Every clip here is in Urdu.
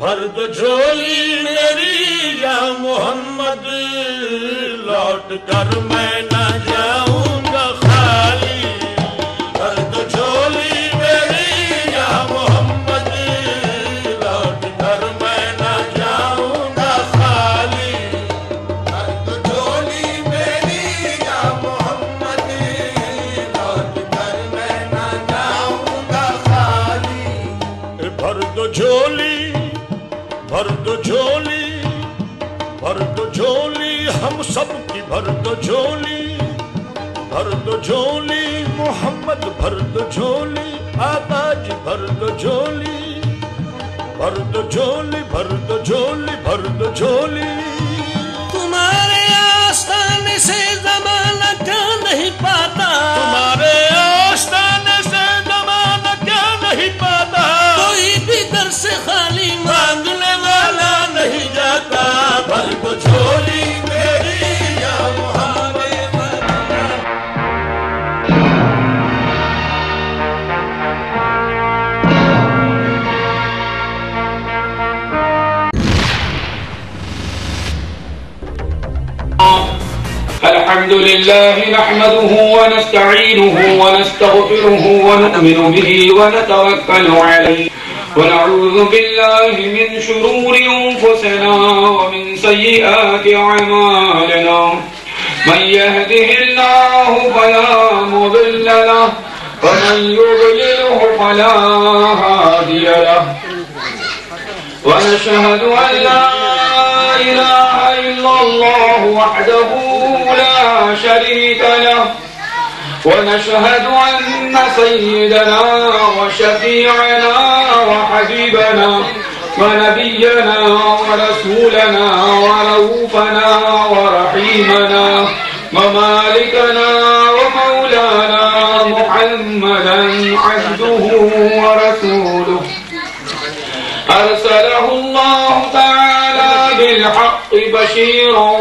بھر دو جھولی میری یا محمد، لوٹ کر میں نہ جاؤں گا خالی۔ بھر دو جھولی میری یا محمد، لوٹ کر میں نہ جاؤں گا خالی۔ بھر دو جھولی میری یا محمد، لوٹ کر میں نہ جاؤں گا خالی۔ بھر دو جھولی، بھر دو جھولی، بھر دو جھولی ہم سب کی، بھر دو جھولی، بھر دو جھولی محمد، بھر دو جھولی آقا جی، بھر دو جھولی، بھر دو جھولی، بھر دو جھولی، بھر دو جھولی۔ تمہارے آستانے سے زمانہ کیا نہیں پاتا، تمہارے آستانے سے زمانہ کیا نہیں پاتا، کوئی بھی در سے خالی مانگنے والا نہیں جاتا۔ بھر دو جھولی میری یا محمد۔ الحمد لله نحمده ونستعينه ونستغفره ونؤمن به ونتوكل عليه ونعوذ بالله من شرور أنفسنا ومن سيئات أعمالنا، من يهده الله فلا مضل له ومن يضلله فلا هادي له، ونشهد أن لا إله إلا الله وحده لا شريك له، ونشهد أن سيدنا وشفيعنا وحبيبنا ونبينا ورسولنا ورؤوفنا ورحيمنا ومالكنا ومولانا محمدا عبده ورسوله، أرسله الله تعالى بالحق بشيرا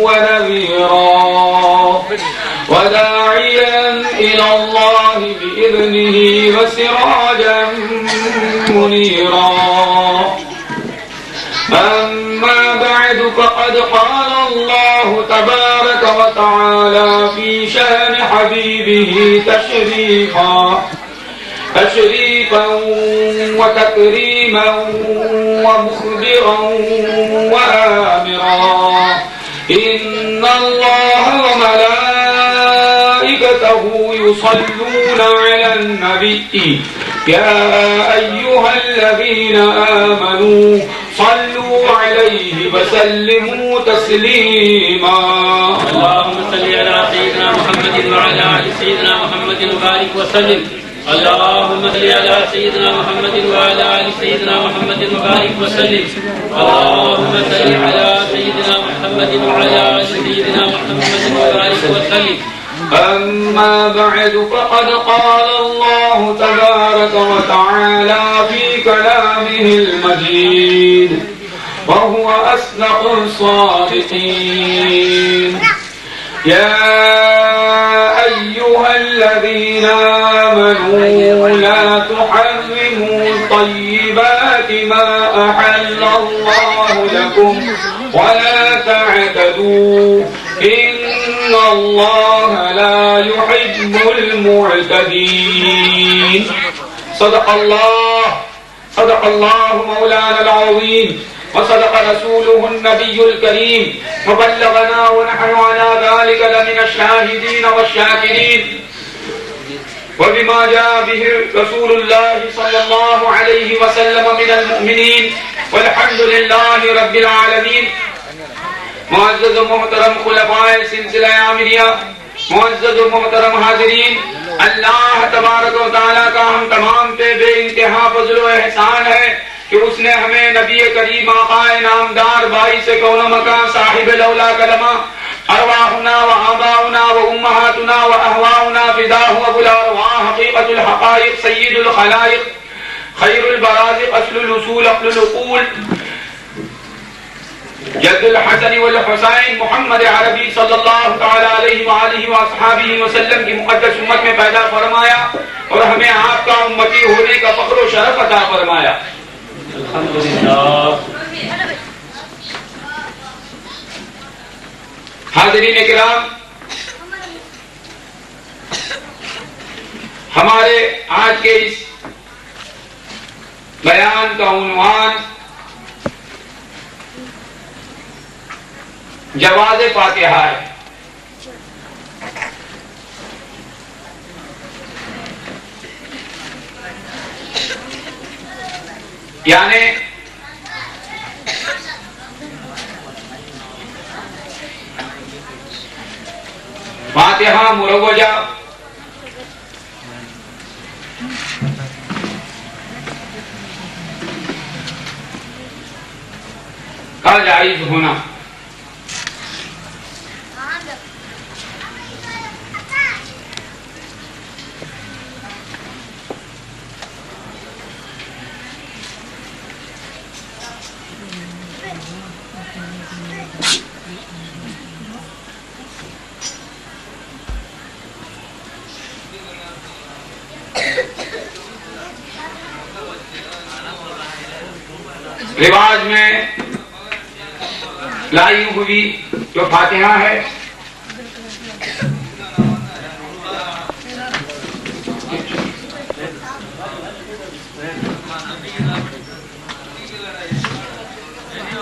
ونذيرا وداعيا إلى الله بإذنه وسراجا منيرا. أما بعد فقد قال الله تبارك وتعالى في شأن حبيبه تشريفا وتكريما ومخبرا وآمرا، إن الله وملائكته يصلون على النبي يا أيها الذين آمنوا صلوا عليه وسلموا تسليما. اللهم صل على سيدنا محمد وعلى آل سيدنا محمد وبارك وسلم. اللهم صل على سيدنا محمد وعلى آل سيدنا محمد وبارك وسلم. اللهم صل على سيدنا محمد وعلى آل سيدنا محمد وبارك وسلم. أما بعد فقد قال الله تبارك وتعالى في كلامه المجيد وهو أصدق الصادقين: يا أيها الذين آمنوا لا تحرموا طيبات ما أحل الله لكم ولا تعتدوا إن الله لا يحب المعتدين. صدق الله مولانا العظيم وصدق رسوله النبي الكريم وبلغنا ونحن على ذلك لمن الشاهدين والشاكرين وبما جاء به رسول الله صلى الله عليه وسلم من المؤمنين والحمد لله رب العالمين. معزز و محترم خلفائے سلسلہ عامریہ، معزز و محترم حاضرین، اللہ تبارک و تعالیٰ کا ہم تمام پہ بے انتہا فضل و احسان ہے کہ اس نے ہمیں نبی کریم آقا نامدار باعث کون و مکان صاحب لولا کلمہ ارواحنا و آباؤنا و امہاتنا و احواؤنا فداہ ابو الارواح حقیقت الحقائق سید الخلائق خیر البرازق اصل الاصول عقل العقول جد الحسن والحسین محمد عربی صلی اللہ تعالی علیہ وآلہ وآصحابہ وسلم کی مقدس امت میں پیدا فرمایا اور ہمیں آپ کا امتی ہونے کا فخر و شرف عطا فرمایا. الحمدللہ. حاضرین کرام، ہمارے آج کے اس بیان کا عنوان جواز فاتحہ ہے. یعنی فاتحہ مروجہ کا جائز ہونا. رواج میں لائی ہوئی جو فاتحہ ہے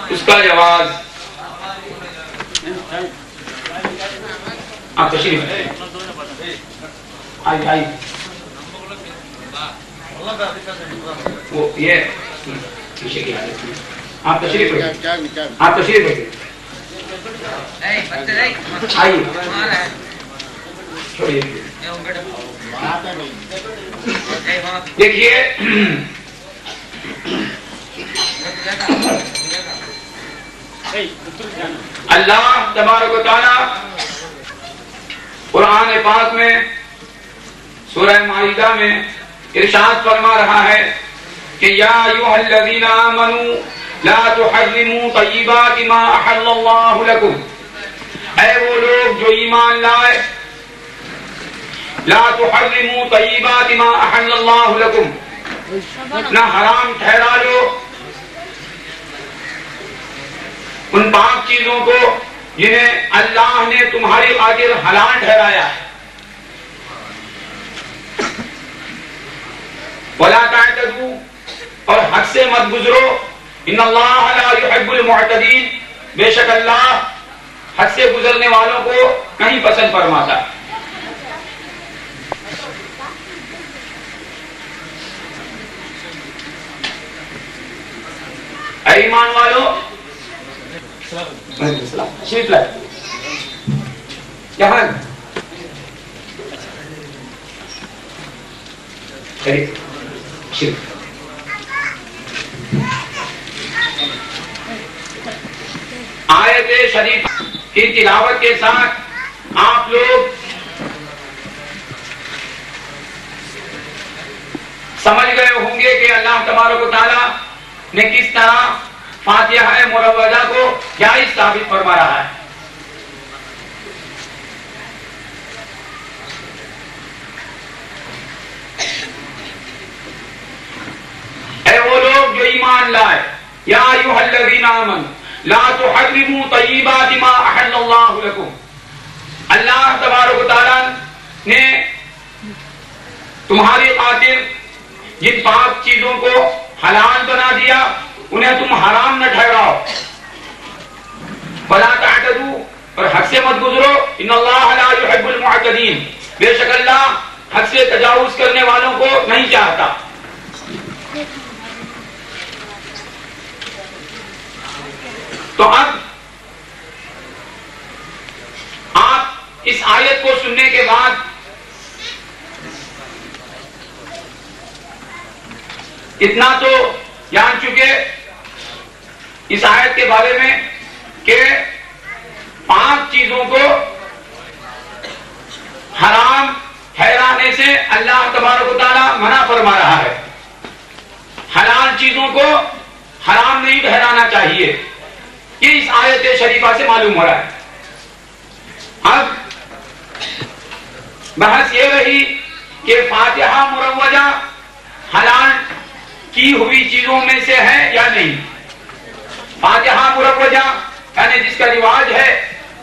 اس کا جواز آپ تشریف آئی وہ یہ آپ تشریف رکھیں. آپ تشریف رکھیں. آئیے دیکھیے، اللہ تبارک و تعالی قرآن پاک میں سورہ مائدہ میں ارشاد فرما رہا ہے کہ یا ایھا الذین آمنوا لا تحرموا طیبات ما احل اللہ لکم. اے وہ لوگ جو ایمان لائے، لا تحرموا طیبات ما احل اللہ لکم، نہ حرام ٹھہرا لو ان پاک چیزوں کو جنہیں اللہ نے تمہاری خاطر حلال ٹھہرایا ہے. ولا تعتدوا، اور حد سے مت گزرو. ان اللہ لا يحب المعتدین، بے شک اللہ حد سے گزرنے والوں کو نہیں پسند فرماتا. اے ایمان والو، شریف لائے کیا شریف آیت شریف کی تلاوت کے ساتھ آپ لوگ سمجھ گئے ہوں گے کہ اللہ تبارک و تعالی نے کس طرح فاتحہ مروجہ کو جائز ثابت فرما رہا ہے. اے وہ لوگ جو ایمان لائے، یا ایھا الذین آمنوا لا تحرموا طیبات ما احل اللہ لکم. اللہ تبارک و تعالی نے تمہاری خاطر جن پاک چیزوں کو حلال بنا دیا انہیں تم حرام نہ ٹھہراؤ. ولا تعتدوا، اور حد سے مت گزرو. ان اللہ لا يحب المعتدین، بے شک اللہ حد سے تجاوز کرنے والوں کو نہیں چاہتا. تو اب آپ اس آیت کو سننے کے بعد اتنا تو جان چکے اس آیت کے بارے میں کہ 5 چیزوں کو حرام ٹھہرانے سے اللہ تبارک و تعالی منع فرما رہا ہے. حلال چیزوں کو حرام نہیں ٹھہرانا چاہیے، یہ اس آیت شریفہ سے معلوم ہو رہا ہے. اب بحث یہ رہی کہ فاتحہ مروجہ حلال کی ہوئی چیزوں میں سے ہے یا نہیں؟ فاتحہ مروجہ یعنی جس کا رواج ہے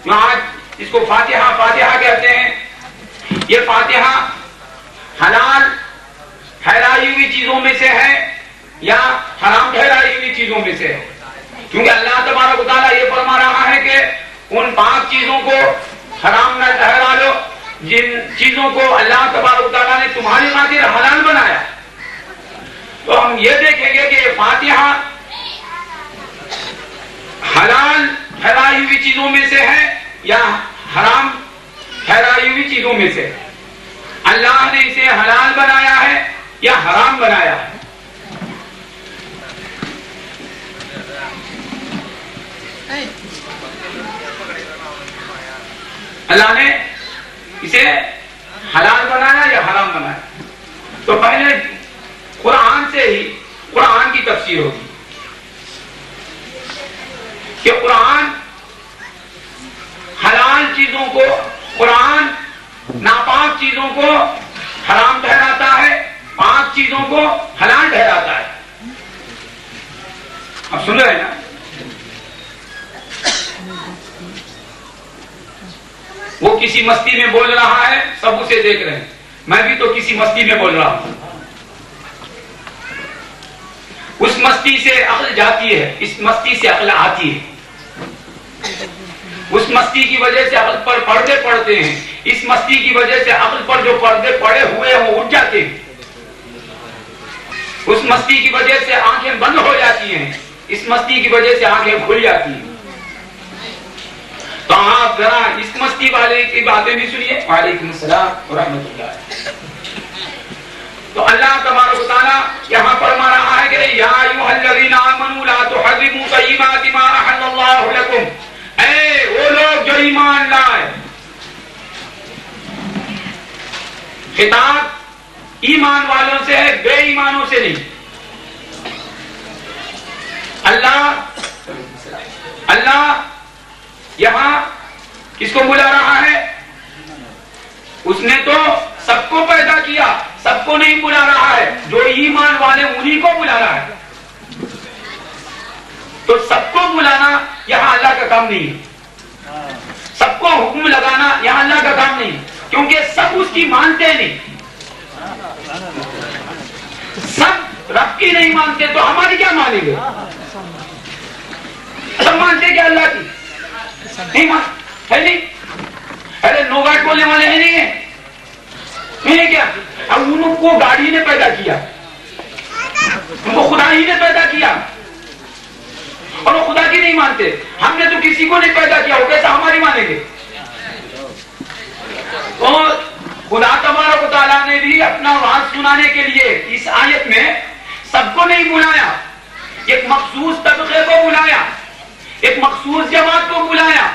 جو آج اس کو فاتحہ کہتے ہیں، یہ فاتحہ حلال ٹھہرائی ہوئی چیزوں میں سے ہے یا حرام ٹھہرائی ہوئی چیزوں میں سے ہے؟ کیونکہ اللہ تبارک و تعالیٰ یہ فرما رہا ہے کہ ان پاک چیزوں کو حرام نہ ٹھہرا لو جن چیزوں کو اللہ تبارک و تعالیٰ نے تمہاری خاطر حلال بنایا۔ تو ہم یہ دیکھیں گے کہ فاتحہ حلال ٹھہرائی ہوئی چیزوں میں سے ہے یا حرام ٹھہرائی ہوئی چیزوں میں سے؟ اللہ نے اسے حلال بنایا ہے یا حرام بنایا ہے؟ اللہ نے اسے حلال بنایا یا حرام بنایا؟ تو پہلے قرآن سے ہی قرآن کی تفسیر ہوگی کہ قرآن حلال چیزوں کو، قرآن ناپاک چیزوں کو حرام ٹھہراتا ہے، پاک چیزوں کو حلال ٹھہراتا ہے۔ اب سن رہے ہیں نا؟ وہ کسی مستی میں بول رہا ہے، سب اسے دیکھ رہے ہیں، میں بھی تو کسی مستی میں بول رہا ہوں۔ اس مستی سے عقل جاتی ہے، اس مستی سے عقل آتی ہے، اس مستی کی وجہ سے عقل پر پردے پڑتے ہیں، اس مستی کی وجہ سے عقل پر جو پردے پڑے ہوئے ہیں وہ اٹھ جاتے ہیں، اس مستی کی وجہ سے آنکھیں بند ہو جاتی ہیں، اس مستی کی وجہ سے آنکھیں کھل جاتی ہیں۔ تو آپ ذرا اس مستی والے کی باتیں بھی سنیے۔ وعلیکم السلام ورحمۃ اللہ۔ تو اللہ تبارک و تعالیٰ یہاں فرما رہا ہے کہ یا ایھا الذین آمنوا لا تحرموا طیبات ما احل اللہ لکم، اے وہ لوگ جو ایمان لائے۔ خطاب ایمان والوں سے ہے، بے ایمانوں سے نہیں۔ اللہ یہاں کس کو بلا رہا ہے؟ اس نے تو سب کو پیدا کیا، سب کو نہیں بلا رہا ہے، جو ایمان والے انہی کو بلا رہا ہے۔ تو سب کو بلانا یہاں اللہ کا کام نہیں ہے، سب کو حکم لگانا یہاں اللہ کا کام نہیں، کیونکہ سب اس کی مانتے نہیں، سب رب کی نہیں مانتے تو ہماری کیا مانیں گے؟ سب مانتے کیا اللہ کی؟ نہیں ہے نہیں؟ ارے نو گاٹ بولنے والے ہیں نہیں ہیں؟ نہیں کیا؟ اب ان کو گاڑی نے پیدا کیا، ان کو خدا ہی نے پیدا کیا اور وہ خدا کی نہیں مانتے۔ ہم نے تو کسی کو نہیں پیدا کیا، وہ کیسا ہماری مانیں گے؟ اور خدا تبارک و تعالیٰ نے بھی اپنا واضح سنانے کے لیے اس آیت میں سب کو نہیں بلایا، ایک مخصوص طبقے کو بلایا، ایک مخصوص جماعت کو بلایا،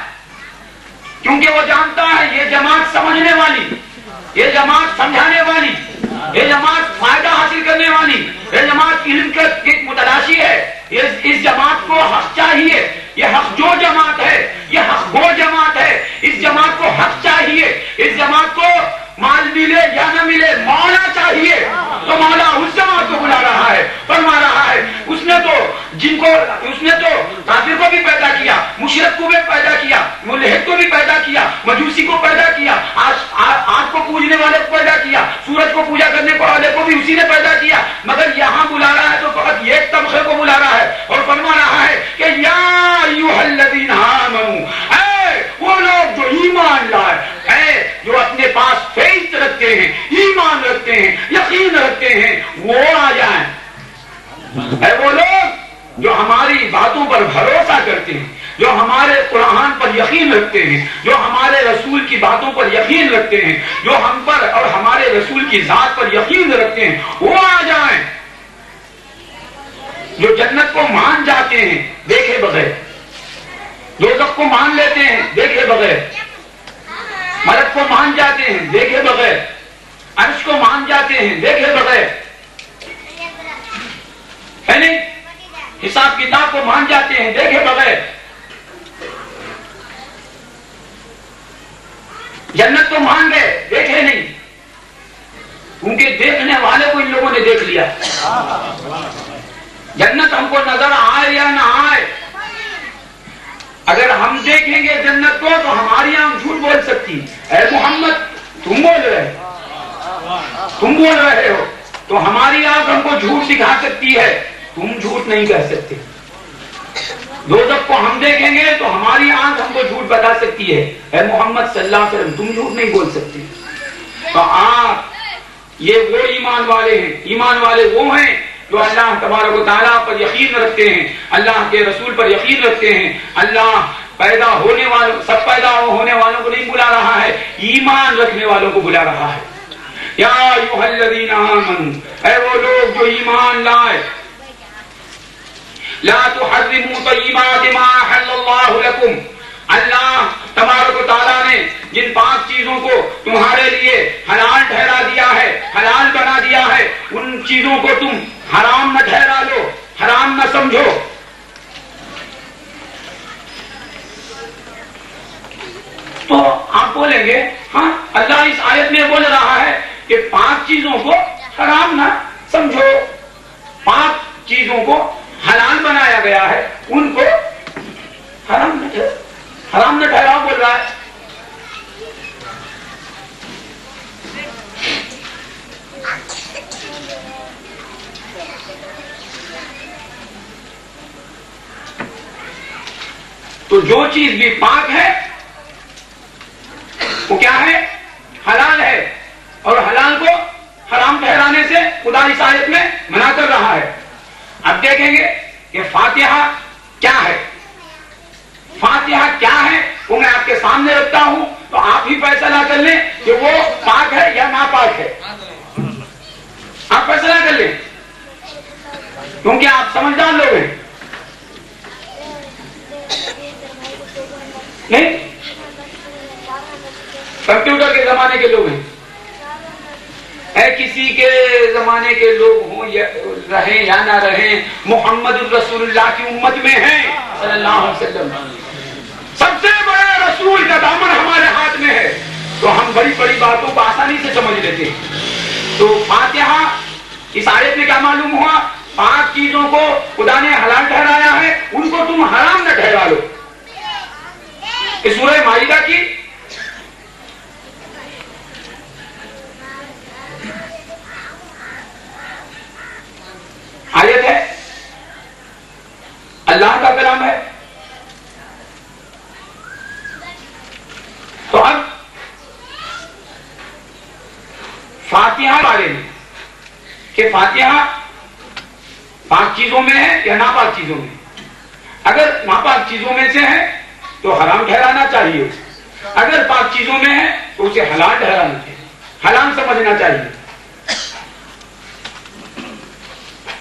کیونکہ وہ جانتا ہے یہ جماعت سمجھنے والی، یہ جماعت سمجھانے والی، یہ جماعت فائدہ حاصل کرنے والی، یہ جماعت علم کی متلاشی ہے، اس جماعت کو حق چاہیے، یہ حق جو جماعت ہے، یہ حق وہ جماعت ہے، اس جماعت کو حق چاہیے، اس جماعت کو مال ملے یا نہ ملے مولا چاہیے، تو مولا اس جماعت کو بلا رہا ہے، فرما رہا ہے اس نے تو جن کو، اس نے تو کافر کو بھی پیدا کیا، مشرک کو بھی پیدا کیا، ملحد کو بھی پیدا کیا، مجوسی کو پیدا کیا، آگ کو پوجنے والے کو پیدا کیا، سورج کو پوجا کرنے والے کو بھی اسی نے پیدا کیا، مگر یہاں بلا رہا ہے تو فقط ایک طبقے کو بلا رہا ہے اور فرما رہا ہے کہ یا ایھا الذین آمنوا، اے وہ لوگ جو ایمان لائے، اے جو اپنے پاس فیض رکھتے ہیں، ایمان رکھتے ہیں، یقین رکھتے ہیں، وہ آ جائیں۔ اے وہ لوگ جو ہماری باتوں پر بھروسہ کرتے ہیں، جو ہمارے قرآن پر یقین رکھتے ہیں، جو ہمارے رسول کی باتوں پر یقین رکھتے ہیں، جو ہم پر اور ہمارے رسول کی ذات پر یقین رکھتے ہیں، وہ آ جائیں۔ جو جنت کو مان جاتے ہیں دیکھے بغیر، دوزخ کو مان لیتے ہیں دیکھے بغیر، ملک کو مان جاتے ہیں دیکھے بغیر، عرش کو مان جاتے ہیں دیکھے بغیر، ہے نہیں؟ حساب کتاب کو مان جاتے ہیں دیکھے بغیر، جنت کو مان گئے دیکھے نہیں، کیونکہ دیکھنے والے کو ان لوگوں نے دیکھ لیا۔ جنت ہم کو نظر آئے یا نہ آئے، اگر ہم دیکھیں گے جنت کو تو ہماری آنکھ جھوٹ بول سکتی، اے محمد تم بول رہے ہو، تو ہماری آنکھ ہم کو جھوٹ دکھا سکتی ہے، تم جھوٹ نہیں کہہ سکتے۔ دوزخ کو ہم دیکھیں گے تو ہماری آنکھ ہم کو جھوٹ بتا سکتی ہے، اے محمد صلی اللہ علیہ وسلم تم جھوٹ نہیں بول سکتے۔ تو آپ یہ وہ ایمان والے ہیں، ایمان والے وہ ہیں جو اللہ تبارک و تعالیٰ پر یقین رکھتے ہیں، اللہ کے رسول پر یقین رکھتے ہیں۔ اللہ پیدا ہونے والوں، سب پیدا ہونے والوں کو نہیں بلا رہا ہے، ایمان رکھنے والوں کو بلا رہا ہے۔ یا ایھا الذین آمنوا، اے وہ لوگ جو ایمان لائے، لا تحرموا طیبات ما احل اللہ لکم، اللہ تبارک و تعالیٰ نے جن 5 چیزوں کو تمہارے لیے حلال ٹھہرا دیا ہے، حلال بنا دیا ہے، ان چیزوں کو تم حرام نہ ٹھہرا لو، حرام نہ سمجھو۔ تو آپ بولیں گے ہاں اللہ اس آیت میں بول رہا ہے کہ 5 چیزوں کو حرام نہ سمجھو، 5 چیزوں کو حلال بنایا گیا ہے، ان کو حرام نہ ٹھہراؤ بول رہا ہے۔ تو جو چیز بھی پاک ہے وہ کیا ہے؟ حلال ہے، اور حلال کو حرام ٹھہرانے سے خدا اس آیت میں منع کر رہا ہے۔ اب دیکھیں گے کہ فاتحہ کیا ہے، فاتحہ کیا ہے وہ میں آپ کے سامنے رکھتا ہوں، تو آپ ہی فیصلہ کر لیں کہ وہ پاک ہے یا ناپاک ہے، آپ فیصلہ کر لیں، کیونکہ آپ سمجھدار لوگ ہیں۔ نہیں کمپیوٹر کے زمانے کے لوگ ہیں، اے کسی کے زمانے کے لوگ ہوں یا رہیں یا نہ رہیں، محمد الرسول اللہ کی امت میں ہیں صلی اللہ علیہ وسلم، سب سے بڑا رسول کا دامن ہمارے ہاتھ میں ہے، تو ہم بڑی بڑی باتوں کو آسانی سے سمجھ لیتے ہیں۔ تو فاتحہ اس آیت میں کیا معلوم ہوا؟ 5 چیزوں کو خدا نے حلال ٹھہرایا ہے، ان کو تم حرام نہ ٹھہرا لو۔ سورہ مائدہ کی آیت ہے، اللہ کا کلام ہے۔ تو اب فاتحہ بارے میں کہ فاتحہ 5 چیزوں میں ہے یا ناپاک چیزوں میں؟ اگر ناپاک چیزوں میں سے ہے تو حرام ٹھہرانا چاہیے، اگر 5 چیزوں میں ہے تو اسے حلال ٹھہرانا چاہیے، حلال سمجھنا چاہیے۔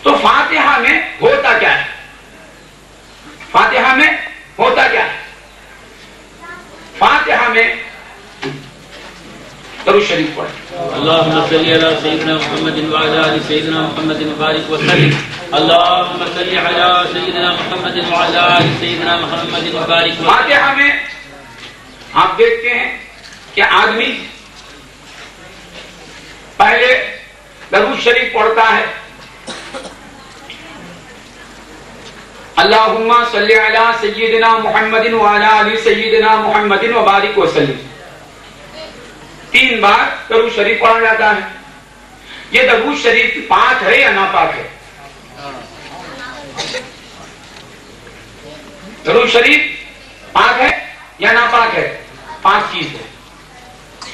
تو فاتحہ میں ہوتا کیا ہے؟ فاتحہ میں ہوتا کیا ہے؟ فاتحہ میں درود شریف پڑھیں۔ اللهم صل على سيدنا محمد وعلى آل سيدنا محمد وبارك وسلم۔ اللهم صل على سيدنا محمد وعلى آل سيدنا محمد وبارك وسلم۔ فاتحہ میں آپ دیکھتے ہیں کہ آدمی پہلے درود شریف پڑھتا ہے، اللہم صل علی سیدنا محمد وعلی آل سیدنا محمد وبارک وسلم، 3 بار درود شریف پڑھا جاتا ہے۔ یہ درود شریف پاک ہے یا ناپاک ہے؟ درود شریف پاک ہے یا ناپاک ہے؟ پاک چیز ہے۔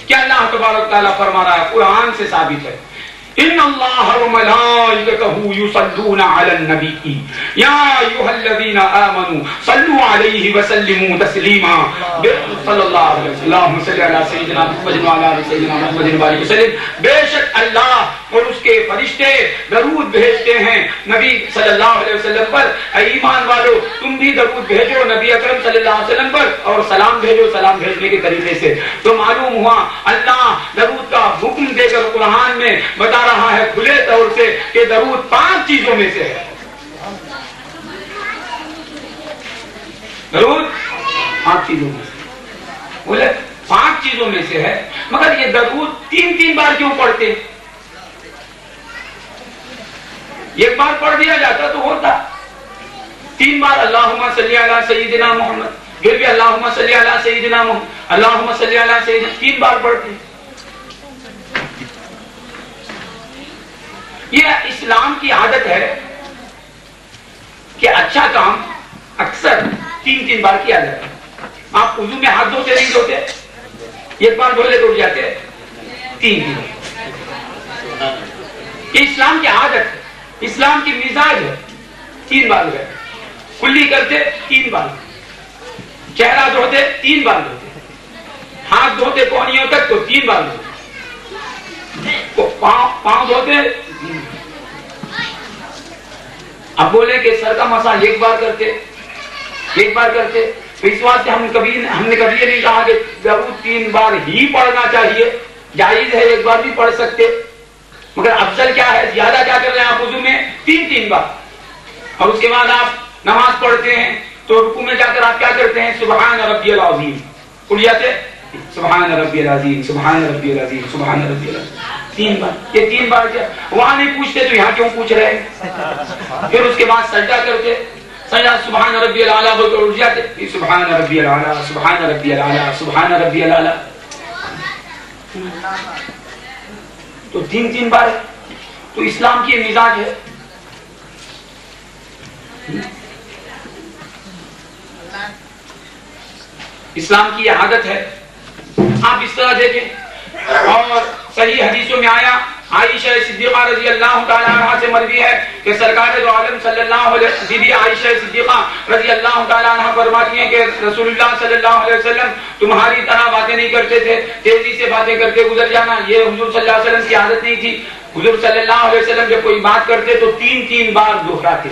کیا اللہ تبارک تعالیٰ فرما رہا ہے؟ قرآن سے ثابت ہے، ان اللہ وملائکتہ یصلون علی النبی یا ایھا الذین آمنوا صلوا علیہ وسلموا تسلیما، صلی اللہ علیہ وسلم، اللہم صل علی سیدنا محمد وعلی آل سیدنا محمد وبارک وسلم۔ بے شک اللہ اور اس کے فرشتے درود بھیجتے ہیں نبی صلی اللہ علیہ وسلم پر۔ اے ایمان والو تم بھی درود بھیجو نبی اکرم صلی اللہ علیہ وسلم پر، اور سلام بھیجو سلام بھیجنے کے طریقے سے۔ تو معلوم ہوا اللہ درود کا حکم دے کر قرآن میں بتا رہا ہے کھلے طور سے کہ درود 5 چیزوں میں سے ہے۔ درود 5 چیزوں میں سے، بولے 5 چیزوں میں سے ہے، مگر یہ درود 3 بار کیوں پڑھتے؟ ایک بار پڑھ دیا جاتا تو ہوتا. 3 بار اللہم صلی علی سیدنا محمد، پھر بھی اللہم صلی علی سیدنا محمد، اللہم صلی علی سیدنا، 3 بار پڑھتے ہیں. یہ اسلام کی عادت ہے کہ اچھا کام اکثر 3 بار کیا جاتا ہے. آپ وضو میں ہاتھ دھوتے نہیں دھوتے؟ ایک بار دھو لے تو اٹھ جاتے ہیں. 3 یہ اسلام کی عادت ہے، اسلام کی مزاج ہے. 3 بار گئے کلی کرتے 3 بار، چہرہ دھوتے 3 بار دھوتے، ہاتھ دھوتے کونیوں تک تو 3 بار دھوتے، پاؤں دھوتے. اب بولے کہ سر کا مسا 1 بار کرتے، 1 بار کرتے، تو اس واسطے ہم نے کبھی یہ نہیں کہا کہ ضرور 3 بار ہی پڑھنا چاہیے، جائز ہے 1 بار بھی پڑھ سکتے، مگر افضل کیا ہے، زیادہ کیا کر رہے ہیں آپ وضو میں 3 بار. اور اس کے بعد آپ نماز پڑھتے ہیں تو رکوع میں جا کر آپ کیا کرتے ہیں، سبحان ربی العظیم اٹھ جاتے، سبحان ربی العظیم، سبحان ربی العظیم، سبحان ربی العظیم. 3 بار. یہ 3 بار کیا وہاں نہیں پوچھتے تو یہاں کیوں پوچھ رہے ہیں؟ پھر اس کے بعد سجدہ کرتے، سجدہ سبحان ربی الاعلیٰ بول کر اٹھ جاتے، سبحان ربی الاعلیٰ، سبحان ربی الاعلیٰ، سبحان ربی الاعلیٰ. تو 3 بار. تو اسلام کی مزاج ہے. اسلام کی یہ عادت ہے. آپ اس طرح دیکھیں، اور صحیح حدیثوں میں آیا، عائشہ صدیقہ رضی اللہ تعالی عنہا سے مروی ہے کہ سرکار دو عالم صلی اللہ علیہ وسلم، بی بی عائشہ صدیقہ رضی اللہ تعالی عنہا فرماتی ہیں کہ رسول اللہ صلی اللہ علیہ وسلم تمہاری طرح باتیں نہیں کرتے تھے، تیزی سے باتیں کرتے گزر جانا. یہ حضور صلی اللہ علیہ وسلم کی عادت نہیں تھی. حضور صلی اللہ علیہ وسلم جب کوئی بات کرتے تو 3 بار دہراتے.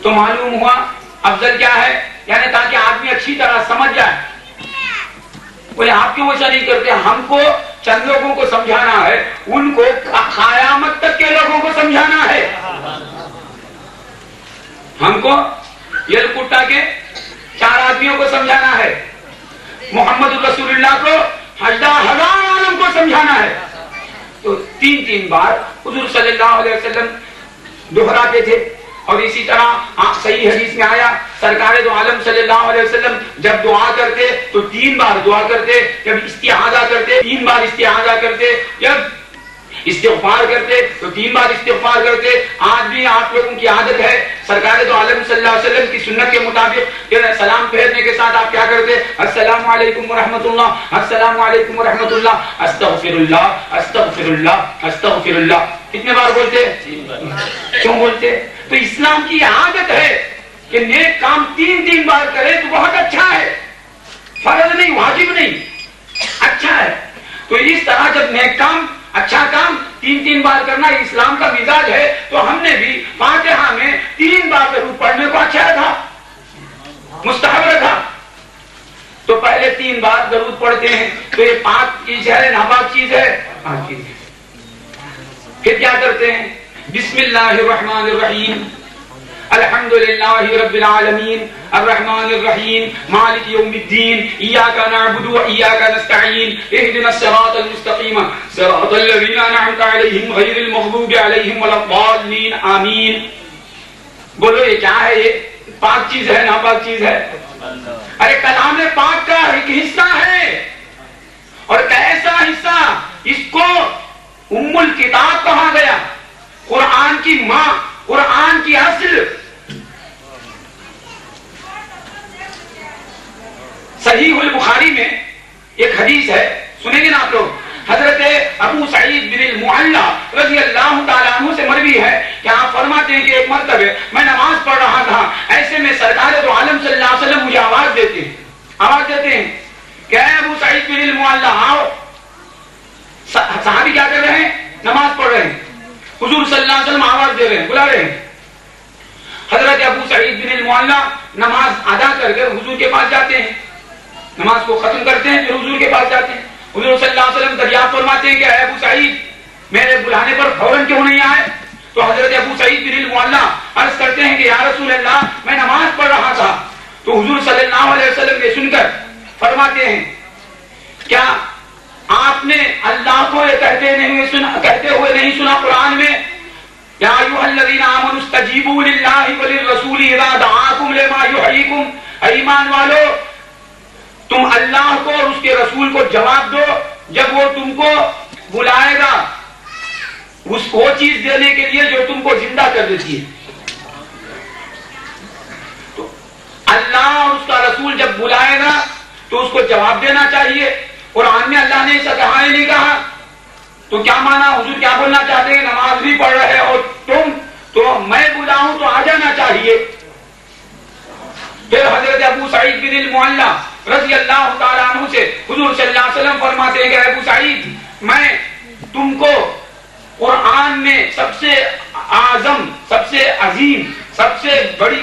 تو معلوم ہوا افضل کیا ہے، یعنی تاکہ آدمی اچھی طرح سمجھ جائے. بولے آپ کیوں ایسا نہیں کرتے؟ ہم کو چند لوگوں کو سمجھانا ہے، ان کو قیامت تک کے لوگوں کو سمجھانا ہے. ہم کو یلکٹا کے 4 آدمیوں کو سمجھانا ہے، محمد رسول اللہ کو 10,000 عالم کو سمجھانا ہے. تو 3 بار حضور صلی اللہ علیہ وسلم دہراتے تھے. اور اسی طرح صحیح حدیث میں آیا، سرکار دو عالم صلی اللہ علیہ وسلم جب دعا کرتے تو 3 بار دعا کرتے، جب استعاذہ کرتے 3 بار استعاذہ کرتے، جب استغفار کرتے تو 3 بار استغفار کرتے. آج بھی آپ لوگوں کی عادت ہے، سرکار دو عالم صلی اللہ علیہ وسلم کی سنت کے مطابق سلام پھیرنے کے ساتھ آپ کیا کرتے، السلام علیکم ورحمۃ اللہ، السلام علیکم ورحمۃ اللہ، استغفر اللہ، استغفر اللہ، استغفر اللہ. کتنے بار بولتے؟ 3 بار. کیوں بولتے؟ تو اسلام کی عادت ہے کہ نیک کام 3 بار کرے تو بہت اچھا ہے، فرض نہیں، واجب نہیں، اچھا ہے. تو اس طرح جب نیک کام، اچھا کام 3 بار کرنا اسلام کا مزاج ہے، تو ہم نے بھی فاتحہ میں 3 بار ضرور پڑھنے کو اچھا رکھا، مستحب رکھا. تو پہلے 3 بار درود پڑھتے ہیں. تو یہ پاک چیز ہے، ناپاک چیز ہے؟ پاک چیز ہے. پھر کیا کرتے ہیں، بسم اللہ الرحمن الرحیم، الحمد للہ رب العالمین الرحمن الرحیم مالک یوم الدین ایاک نعبد و ایاک نستعین اہدنا الصراط المستقیم صراط الذین انعمت علیہم غیر المغضوب علیہم ولا الضالین آمین. بولو یہ کیا ہے؟ یہ پاک چیز ہے، ناپاک چیز ہے؟ ارے کلام پاک کا ایک حصہ ہے، اور کیسا حصہ؟ اس کو ام الکتاب کہا گیا، قرآن کی ماں، قرآن کی اصل. صحیح البخاری میں ایک حدیث ہے، سنیں گے نا آپ لوگ. حضرت ابو سعید بن المعلا رضی اللہ تعالیٰ عنہ سے مروی ہے کہ آپ فرماتے ہیں کہ ایک مرتبہ میں نماز پڑھ رہا تھا، ایسے میں سرکار دو عالم صلی اللہ علیہ وسلم مجھے آواز دیتے ہیں کہ اے ابو سعید بن المعلا آؤ. صحابی کیا کر رہے ہیں؟ نماز پڑھ رہے ہیں. حضور صلی اللہ علیہ وسلم آواز دے رہے ہیں، بلا رہے ہیں. حضرت ابو سعید بن المعلا نماز ادا کر کے حضور کے پاس جاتے ہیں، نماز کو ختم کرتے ہیں، پھر حضور کے پاس جاتے ہیں. حضور صلی اللہ علیہ وسلم دریافت فرماتے ہیں کہ اے ابو سعید میرے بلانے پر فوراً کیوں نہیں آئے؟ تو حضرت ابو سعید بن المعلا عرض کرتے ہیں کہ یا رسول اللہ میں نماز پڑھ رہا تھا. تو حضور صلی اللہ علیہ وسلم یہ سن کر فرماتے ہیں کیا آپ نے اللہ کو یہ کہتے ہوئے نہیں سنا قرآن میں؟ یا استجیبوا للہ وللرسول اذا دعاکم لما یحییکم، ایمان والو تم اللہ کو اور اس کے رسول کو جواب دو جب وہ تم کو بلائے گا وہ چیز دینے کے لیے جو تم کو زندہ کر دیتی ہے. تو اللہ اور اس کا رسول جب بلائے گا تو اس کو جواب دینا چاہیے. قرآن میں اللہ نے ایسا کہا ہی نہیں کہا. تو کیا مانا؟ حضور کیا بولنا چاہتے ہیں؟ نماز بھی پڑھ رہے اور تم تو میں بلاؤں تو آ جانا چاہیے. پھر حضرت ابو سعید بن المعلا رضی اللہ تعالیٰ عنہ سے حضور صلی اللہ علیہ وسلم فرماتے ہیں کہ ابو سعید میں تم کو قرآن میں سب سے اعظم، سب سے عظیم، سب سے بڑی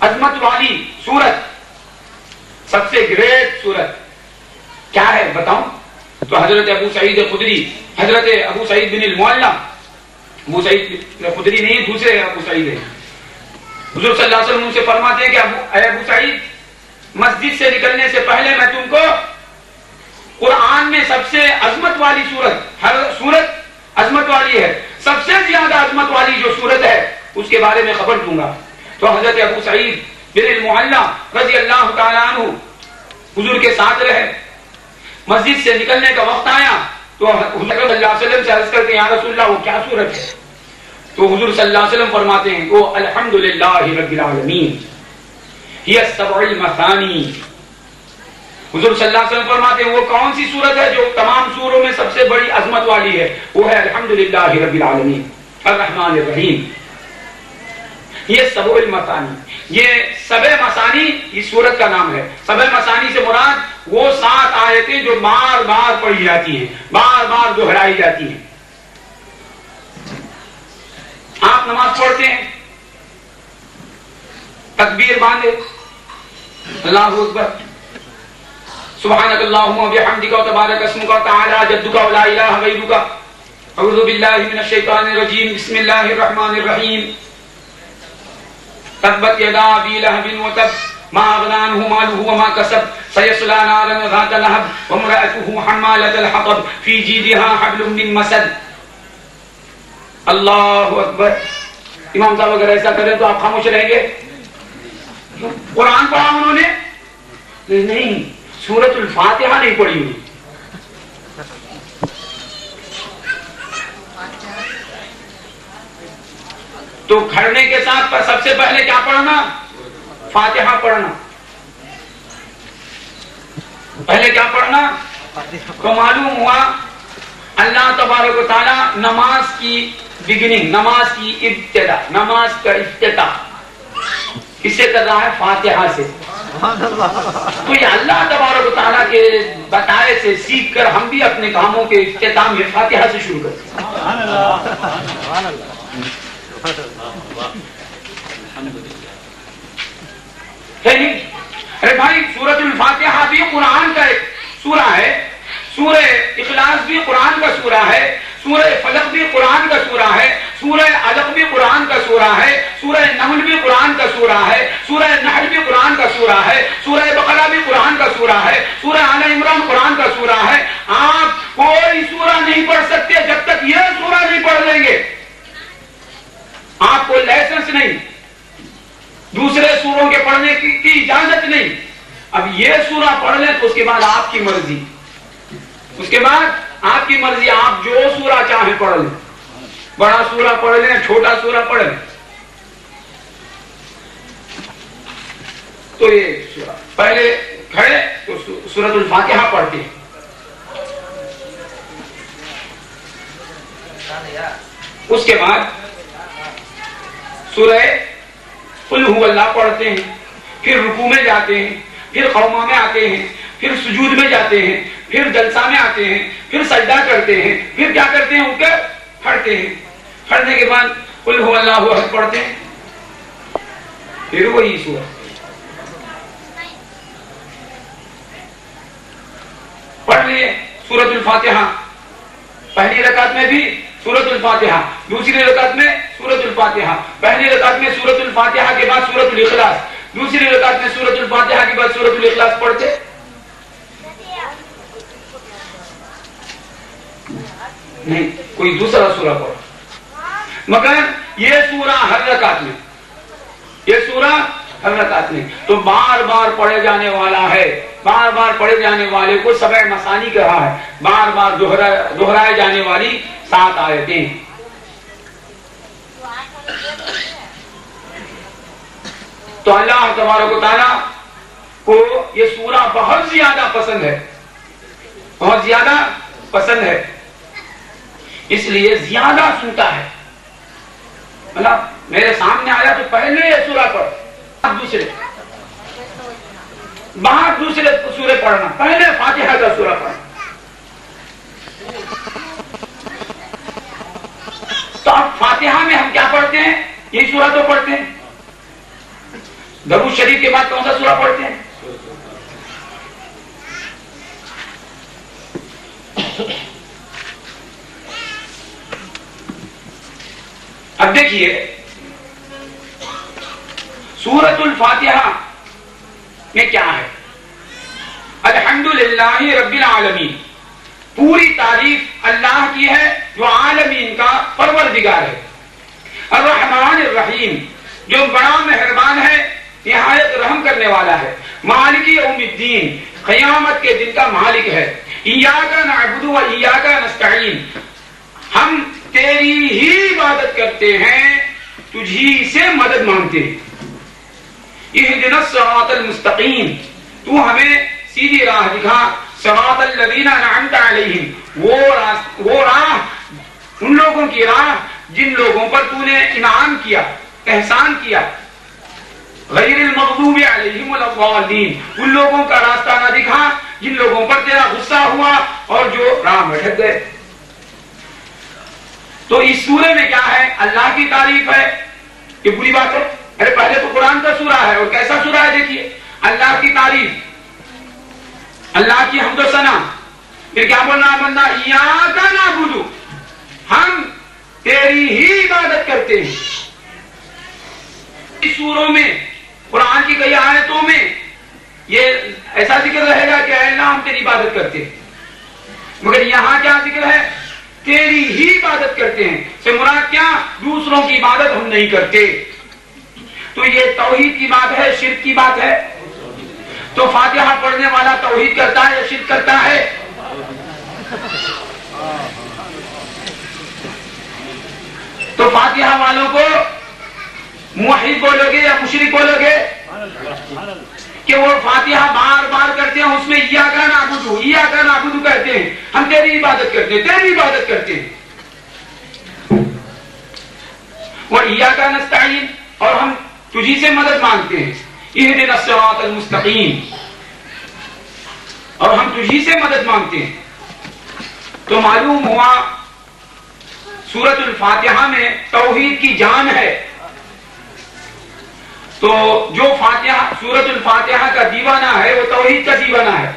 عظمت والی سورت، سب سے گریٹ سورت کیا ہے بتاؤں؟ تو حضرت ابو سعید خدری، حضرت ابو سعید بن المعلا، ابو سعید خدری نہیں دوسرے ابو سعید ہے، حضور صلی اللہ علیہ وسلم سے فرماتے ہیں کہ ابو سعید مسجد سے نکلنے سے پہلے میں تم کو قرآن میں سب سے عظمت والی سورت، ہر سورت عظمت والی ہے، سب سے زیادہ عظمت والی جو سورت ہے اس کے بارے میں خبر دوں گا. تو حضرت ابو سعید بن المعلا رضی اللہ تعالیٰ عنہ حضور کے ساتھ رہے. مسجد سے نکلنے کا وقت آیا تو حضور صلی اللہ علیہ وسلم سے عرض کرتے ہیں یا رسول اللہ وہ کیا سورت ہے؟ تو حضور صلی اللہ علیہ وسلم فرماتے ہیں وہ الحمدللہ رب العالمین ہی السبع المثانی. حضور صلی اللہ علیہ وسلم فرماتے ہیں وہ کون سی سورت ہے جو تمام سوروں میں سب سے بڑی عظمت والی ہے؟ وہ ہے الحمدللہ رب العالمین الرحمن الرحیم. یہ سبع المثانی، یہ سبع مثانی اس سورت کا نام ہے. سبع مثانی سے مراد وہ 7 آیتیں جو بار بار پڑھی جاتی ہیں، بار بار دہرائی جاتی ہیں. آپ نماز پڑھتے ہیں، تکبیر باندھے اللہ اکبر سبحانک اللہم و بحمدک و تبارک اسمک و تعالی جدک و لا الہ غیرک اعوذ باللہ من الشیطان الرجیم بسم اللہ الرحمن الرحیم تبت یدا ابی لہب وتب ما اغنی عنہ مالہ وما کسب سیصلی نارا ذات لہب وامرأته حمالۃ الحطب فی جیدها حبل من مسد. اللہ اکبر. امام صاحب اگر ایسا کریں تو آپ خاموش رہیں گے؟ قرآن پڑھا انہوں نے؟ نہیں، سورۃ الفاتحہ نہیں پڑھی ہوئی. تو کھڑنے کے ساتھ پر سب سے پہلے کیا پڑھنا؟ فاتحہ پڑھنا. پہلے کیا پڑھنا؟ تو معلوم ہوا اللہ تبارک و تعالی نماز کی بگننگ، نماز کی ابتدا، نماز کا افتتاح کس سے کر رہا ہے؟ فاتحہ سے. تو یہ اللہ تبارک و تعالیٰ کے بتائے سے سیکھ کر ہم بھی اپنے کاموں کے اختتام میں فاتحہ سے شروع کرتے ہیں. ارے بھائی سورۃ الفاتحہ بھی قرآن کا ایک سورہ ہے، سورہ اخلاص بھی قرآن کا سورہ ہے، سورہ فلق بھی قرآن کا سورہ ہے، سورہ علق بھی قرآن کا سورہ ہے، سورہ نمل بھی قرآن کا سورہ ہے، سورہ نحل بھی قرآن کا سورہ ہے، سورہ بقرہ بھی قرآن کا سورہ ہے، سورہ آل عمران قرآن کا سورہ ہے. آپ کوئی سورہ نہیں پڑھ سکتے جب تک یہ سورہ نہیں پڑھ لیں گے. آپ کو لائسنس نہیں، دوسرے سوروں کے پڑھنے کی اجازت نہیں. اب یہ سورہ پڑھ لیں تو اس کے بعد آپ کی مرضی، اس کے بعد آپ کی مرضی، آپ جو سورہ چاہیں پڑھ لیں، بڑا سورہ پڑھ لیں، چھوٹا سورہ پڑھ لیں. تو یہ سورہ پہلے کھڑے تو سورۃ الفاتحہ پڑھتے ہیں. اس کے بعد سورہ قل هو اللہ پڑھتے ہیں، پھر رکوع میں جاتے ہیں، پھر قوما میں آتے ہیں، پھر سجود میں جاتے ہیں، پھر جلسہ میں آتے ہیں، پھر سجدہ کرتے ہیں، پھر کیا کرتے ہیں؟ اٹھ کر کھڑتے ہیں. کھڑنے کے بعد قل هو اللہ احد پڑھتے ہیں، پھر وہی سورہ. پڑھ لیے سورۃ الفاتحہ. پہلی رکعت میں بھی سورۃ الفاتحہ، دوسری رکعت میں سورۃ الفاتحہ. پہلی رکعت میں سورۃ الفاتحہ کے بعد سورۃ الاخلاص، دوسری رکعت میں سورۃ الفاتحہ کے بعد سورۃ الاخلاص پڑھتے. نہیں، کوئی دوسرا سورہ پڑھو. مگر یہ سورہ ہر رکعت میں، یہ سورہ ہر رکعت میں تو بار بار پڑھے جانے والا ہے. بار بار پڑھے جانے والے کو سبع مثانی کہا ہے، بار بار دہرائے جانے والی 7 آیتیں. تو اللہ تبارک و تعالیٰ کو یہ سورہ بہت زیادہ پسند ہے، بہت زیادہ پسند ہے، اس لیے زیادہ سنتا ہے. مطلب میرے سامنے آیا تو پہلے یہ سورہ پڑھ، باہر دوسرے سورے پڑھنا، پہلے فاتحہ کا سورہ پڑھنا. تو اب فاتحہ میں ہم کیا پڑھتے ہیں؟ یہی سورہ تو پڑھتے ہیں. درود شریف کے بعد کون سا سورہ پڑھتے ہیں؟ اب دیکھیے سورۃ الفاتحہ میں کیا ہے؟ الحمدللہ رب العالمین، پوری تعریف اللہ کی ہے جو عالمین کا پروردگار ہے. الرحمن الرحیم، جو بڑا مہربان ہے، نہایت رحم کرنے والا ہے. مالک یوم الدین، قیامت کے دن کا مالک ہے. ایاک نعبد و ایاک نستعین، ہم تیری ہی عبادت کرتے ہیں، تجھی سے مدد مانگتے ہیں. اہدنا الصراط المستقیم، تو ہمیں سیدھی راہ دکھا. صراط الذین انعمت علیہم، وہ راہ، ان لوگوں کی راہ جن لوگوں پر تو نے انعام کیا، احسان کیا. غیر المغضوب علیہم ولا الضالین، ان لوگوں کا راستہ نہ دکھا جن لوگوں پر تیرا غصہ ہوا اور جو راہ میں بھٹک گئے. تو اس سورے میں کیا ہے؟ اللہ کی تعریف ہے. یہ بری بات ہے؟ ارے پہلے تو قرآن کا سورہ ہے، اور کیسا سورہ ہے دیکھیے. اللہ کی تعریف، اللہ کی حمد و ثنا. پھر کیا بولنا بندہ؟ ایاک نعبد، ہم تیری ہی عبادت کرتے ہیں. اس سوروں میں، قرآن کی کئی آیتوں میں یہ ایسا ذکر رہے گا کہ اے اللہ ہم تیری عبادت کرتے ہیں، مگر یہاں کیا ذکر ہے؟ تیری ہی عبادت کرتے ہیں. سے مراد کیا؟ دوسروں کی عبادت ہم نہیں کرتے. تو یہ توحید کی بات ہے، شرک کی بات ہے. تو فاتحہ پڑھنے والا توحید کرتا ہے یا شرک کرتا ہے؟ تو فاتحہ والوں کو موحد بولو گے یا مشرک بولو گے؟ کہ وہ فاتحہ بار بار کرتے ہیں، اس میں ایاک نعبد ایاک نعبد کہتے ہیں، ہم تیری عبادت کرتے ہیں، تیری عبادت کرتے ہیں. وہ ایاک نستعین، اور ہم تجھی سے مدد مانگتے ہیں. اہدنا الصراط المستقیم، اور ہم تجھی سے مدد مانگتے ہیں. تو معلوم ہوا سورۃ الفاتحہ میں توحید کی جان ہے. تو جو فاتحہ سورۃ الفاتحہ کا دیوانہ ہے وہ توحید کا دیوانہ ہے.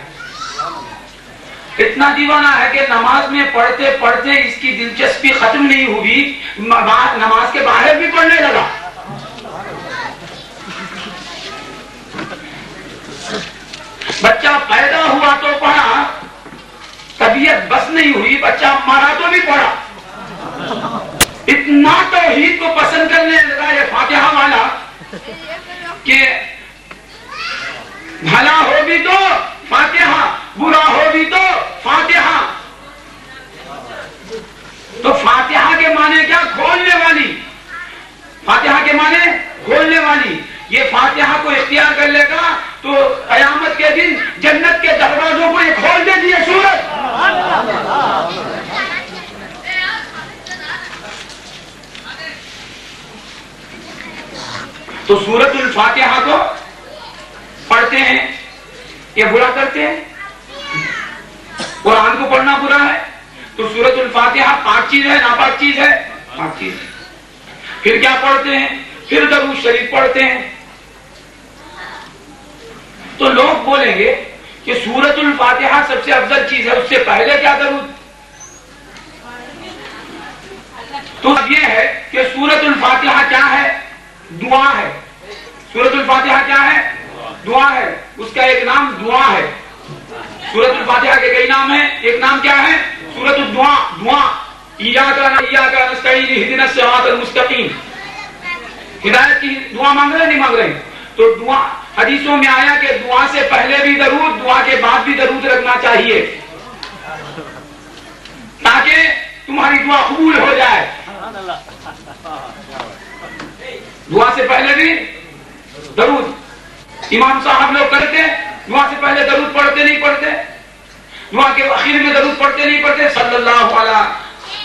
اتنا دیوانہ ہے کہ نماز میں پڑھتے پڑھتے اس کی دلچسپی ختم نہیں ہوئی، نماز کے باہر بھی پڑھنے لگا. بچہ پیدا ہوا تو پڑھا، طبیعت بس نہیں ہوئی، بچہ مارا تو بھی پڑھا. اتنا توحید کو پسند کرنے لگا یہ فاتحہ والا کہ بھلا ہو بھی تو فاتحہ، برا ہو بھی تو فاتحہ. تو فاتحہ کے معنی کیا؟ کھولنے والی. فاتحہ کے معنی کھولنے والی. یہ فاتحہ کو اختیار کر لے گا تو قیامت کے دن جنت کے دروازوں کو یہ کھول دے گی یہ سورت. تو سورۃ الفاتحہ کو پڑھتے ہیں، یہ برا کرتے ہیں. قرآن کو پڑھنا برا ہے. تو سورۃ الفاتحہ پاک چیز ہے، ناپاک چیز ہے؟ پاک چیز. پھر کیا پڑھتے ہیں؟ پھر درود شریف پڑھتے ہیں. تو لوگ بولیں گے کہ سورۃ الفاتحہ سب سے افضل چیز ہے، اس سے پہلے کیا درود؟ تو یہ ہے کہ سورۃ الفاتحہ کیا ہے؟ دعا ہے. سورۃ الفاتحہ کیا ہے؟ دعا ہے. اس کا ایک نام دعا ہے. سورۃ الفاتحہ کے کئی نام ہیں، ایک نام کیا ہے؟ سورۃ الدعا. دعا. ایاک نستعین اہدنا الصراط المستقیم. ہدایت کی دعا مانگ رہے نہیں مانگ رہے؟ تو دعا حدیثوں میں آیا کہ دعا سے پہلے بھی درود، دعا کے بعد بھی درود رکھنا چاہیے تاکہ تمہاری دعا قبول ہو جائے. دعا سے پہلے بھی درود. امام صاحب لوگ کرتے دعا سے پہلے درود پڑھتے نہیں پڑھتے؟ دعا کے آخر میں درود پڑھتے نہیں پڑھتے؟ صلی اللہ علیہ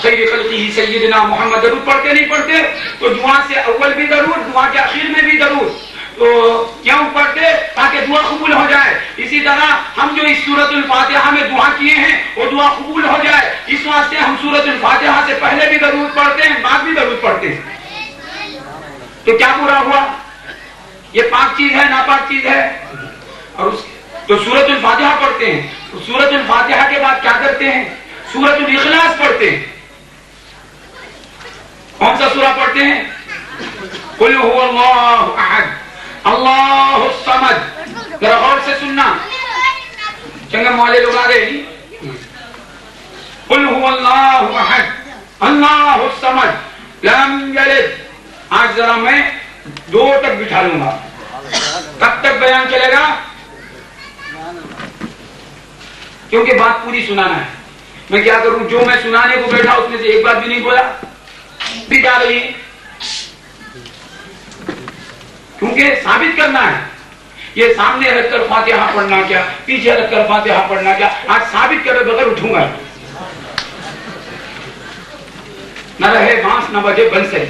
خیر خلقہ سیدنا محمد درود پڑھتے نہیں پڑھتے؟ تو دعا سے اول بھی درود، دعا کے آخر میں بھی درود. تو کیوں پڑھتے؟ تاکہ دعا قبول ہو جائے. اسی طرح ہم جو اس سورۃ الفاتحہ میں دعا کیے ہیں وہ دعا قبول ہو جائے، اس واسطے ہم سورۃ الفاتحہ سے پہلے بھی درود پڑھتے ہیں، بعد بھی درود پڑھتے ہیں. تو کیا برا ہوا؟ یہ پاک چیز ہے ناپاک چیز ہے؟ اور تو سورۃ الفاتحہ پڑھتے ہیں، تو سورۃ الفاتحہ کے بعد کیا کرتے ہیں؟ سورۃ الاخلاص پڑھتے ہیں. کون سا سورہ پڑھتے ہیں؟ قل هو اللہ احد اللہ الصمد. ذرا غور سے سننا، چنگم والے لوگ آ گئے نہیں. قل هو اللہ احد اللہ الصمد لم یلد. آج ذرا میں 2 تک بٹھا لوں گا. کب تک بیان چلے گا؟ کیونکہ بات پوری سنانا ہے. میں کیا کروں، جو میں سنانے کو بیٹھا اس میں سے ایک بات بھی نہیں بولا بھی جا رہی ہے، کیونکہ ثابت کرنا ہے. یہ سامنے رکھ کر فاتحہ پڑھنا کیا، پیچھے رکھ کر فاتحہ پڑھنا کیا. آج ثابت کرے بغیر اٹھوں گا. نہ رہے بانس نہ بجے بنسے.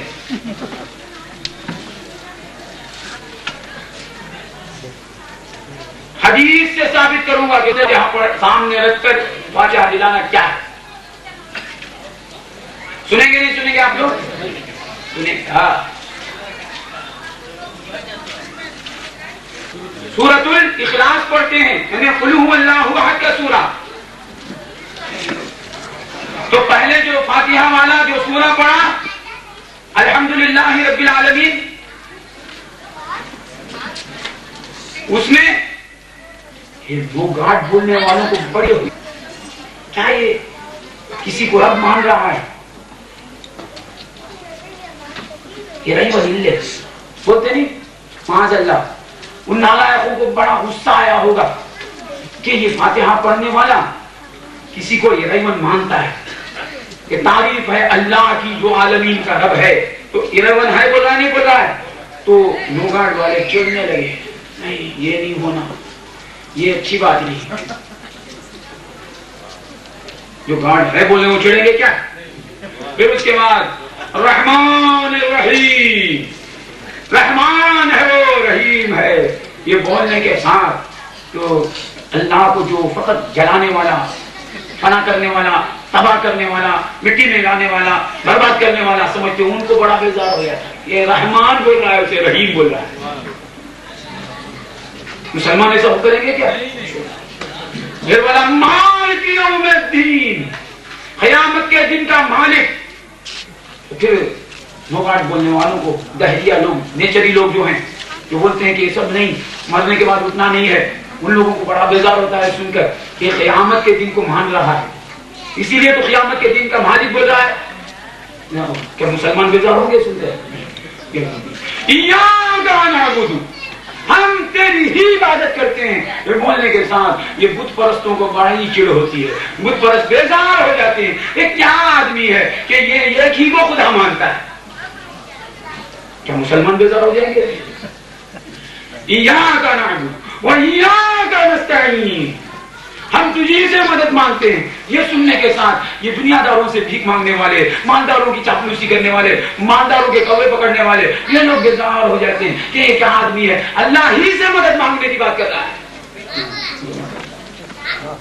حدیث سے ثابت کروں گا کہ یہاں پر سامنے رکھ کر فاتحہ دلانا کیا ہے. سنیں گے نہیں سنیں گے آپ لوگ؟ سنیں گے. سورۃ الاخلاص پڑھتے ہیں، یعنی قل هو اللہ احد کا سورہ. تو پہلے جو فاتحہ والا جو سورہ پڑھا الحمدللہ رب العالمین، اس میں یہ 2 گاٹ بولنے والوں کو بڑے ہوئی کیا یہ کسی کو رب مان رہا ہے؟ یہ رہی وزیلے بولتے نہیں معاذ اللہ. ان نالائقوں کو بڑا غصہ آیا ہوگا کہ یہ فاتحہ پڑھنے والا کسی کو یہ ریون مانتا ہے کہ تعریف ہے اللہ کی جو عالمین کا رب ہے. تو ایرون ہے بول رہا نہیں بول رہا ہے. تو نوگاڑ والے چڑھنے لگے، نہیں یہ نہیں ہونا، یہ اچھی بات نہیں. جو گارڈ ہے بولنے وہ چڑھیں گے کیا؟ پھر اس کے بعد رحمان الرحیم، رحمان ہے وہ رحیم ہے، یہ بولنے کے ساتھ تو اللہ کو جو فقط جلانے والا، فنا کرنے والا، تباہ کرنے والا، مٹی میں لانے والا، برباد کرنے والا سمجھتے ان کو بڑا بیزار ہو گیا. یہ رحمان بول رہا ہے اسے رحیم بول رہا ہے. مسلمان ایسا کریں گے کیا؟ پھر والا مالک یوم الدین، قیامت کے دن کا مالک. پھر نوگاٹ بولنے والوں کو دہریہ لوگ، نیچری لوگ جو ہیں جو بولتے ہیں کہ یہ سب نہیں، مرنے کے بعد اتنا نہیں ہے، ان لوگوں کو بڑا بیزار ہوتا ہے سن کر کہ قیامت کے دن کو مان رہا ہے، اسی لیے تو قیامت کے دن کا مالک بول رہا ہے. کیا مسلمان بیزار ہوں گے سنتے ہیں؟ ایاک نعبد، ہم تیری ہی عبادت کرتے ہیں. یہ بولنے کے ساتھ یہ بت پرستوں کو بڑی چڑ ہوتی ہے، بت پرست بیزار ہو جاتے ہیں. یہ کیا آدمی ہے کہ یہ ایک ہی کو خدا مانتا ہے؟ کیا مسلمان بیزار ہو جائیں گے؟ ایاک نعبد و ایاک نستعین، ہم تجھی سے مدد مانگتے ہیں. یہ سننے کے ساتھ یہ دنیا داروں سے بھیک مانگنے والے، مالداروں کی چاپلوسی کرنے والے، مالداروں کے کوے پکڑنے والے، یہ لوگ بیزار ہو جاتے ہیں کہ یہ کیا آدمی ہے، اللہ ہی سے مدد مانگنے کی بات کر رہا ہے.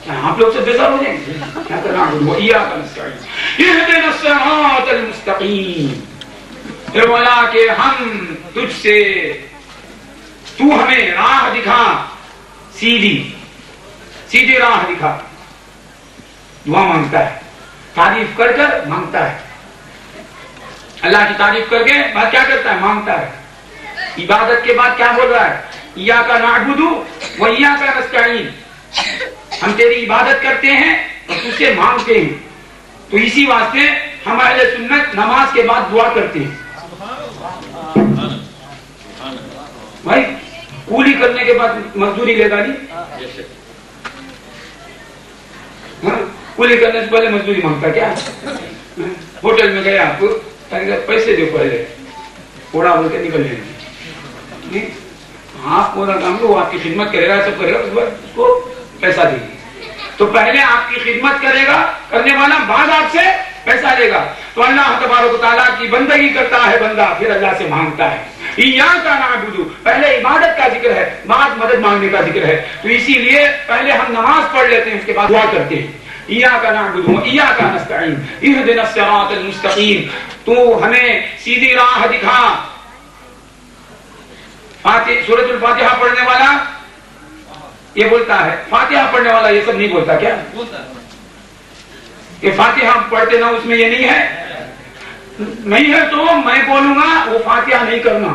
کیا آپ لوگ سے بیزار ہو جائیں گے؟ کیا کرنا وَإِيَّاكَ نَسْتَعِينُ اهْدِنَا الصِّرَاطَ الْمُسْتَقِيمَ. اے مولا کہ ہم تجھ سے، تو ہمیں راہ دکھا، سیدھی راہ دکھا. دعا مانگتا ہے، تعریف کر کر مانگتا ہے. اللہ کی تعریف کر کے بعد کیا کرتا ہے؟ مانگتا ہے. عبادت کے بعد کیا بول رہا ہے؟ ایاک نعبد و ایاک نستعین، ہم تیری عبادت کرتے ہیں اور تجھ سے مانگتے ہیں. تو اسی واسطے ہم اہل سنت نماز کے بعد دعا کرتے ہیں. بھائی کولی کرنے کے بعد مزدوری لے گا نہیں؟ کولی کرنے سے پہلے مزدوری مانگتا کیا؟ ہوٹل میں گیا آپ پیسے دو پہلے پوڑا بول کے نکل جائیں گے. آپ پورا کام وہ آپ کی خدمت کرے گا, سب کرے گا, اس کو پیسہ دے گی. تو پہلے آپ کی خدمت کرے گا کرنے والا, بعد آپ سے پیسہ لے گا. تو اللہ تبارک و تعالیٰ کی بندگی کرتا ہے بندہ, پھر اللہ سے مانگتا ہے. ایاک نعبد, پہلے عبادت کا ذکر ہے, بعد مدد مانگنے کا ذکر ہے. تو اسی لیے پہلے ہم نماز پڑھ لیتے ہیں, اس کے بعد دعا کرتے ہیں. ایاک نعبد و ایاک نستعین اہدنا الصراط المستقیم, تو ہمیں سیدھی راہ دکھا. سورۃ الفاتحہ پڑھنے والا یہ بولتا ہے, فاتحہ پڑھنے والا یہ سب نہیں بولتا کیا؟ کہ فاتحہ پڑھتے نا اس میں یہ نہیں ہے, نہیں ہے تو میں بولوں گا وہ فاتحہ نہیں کرنا.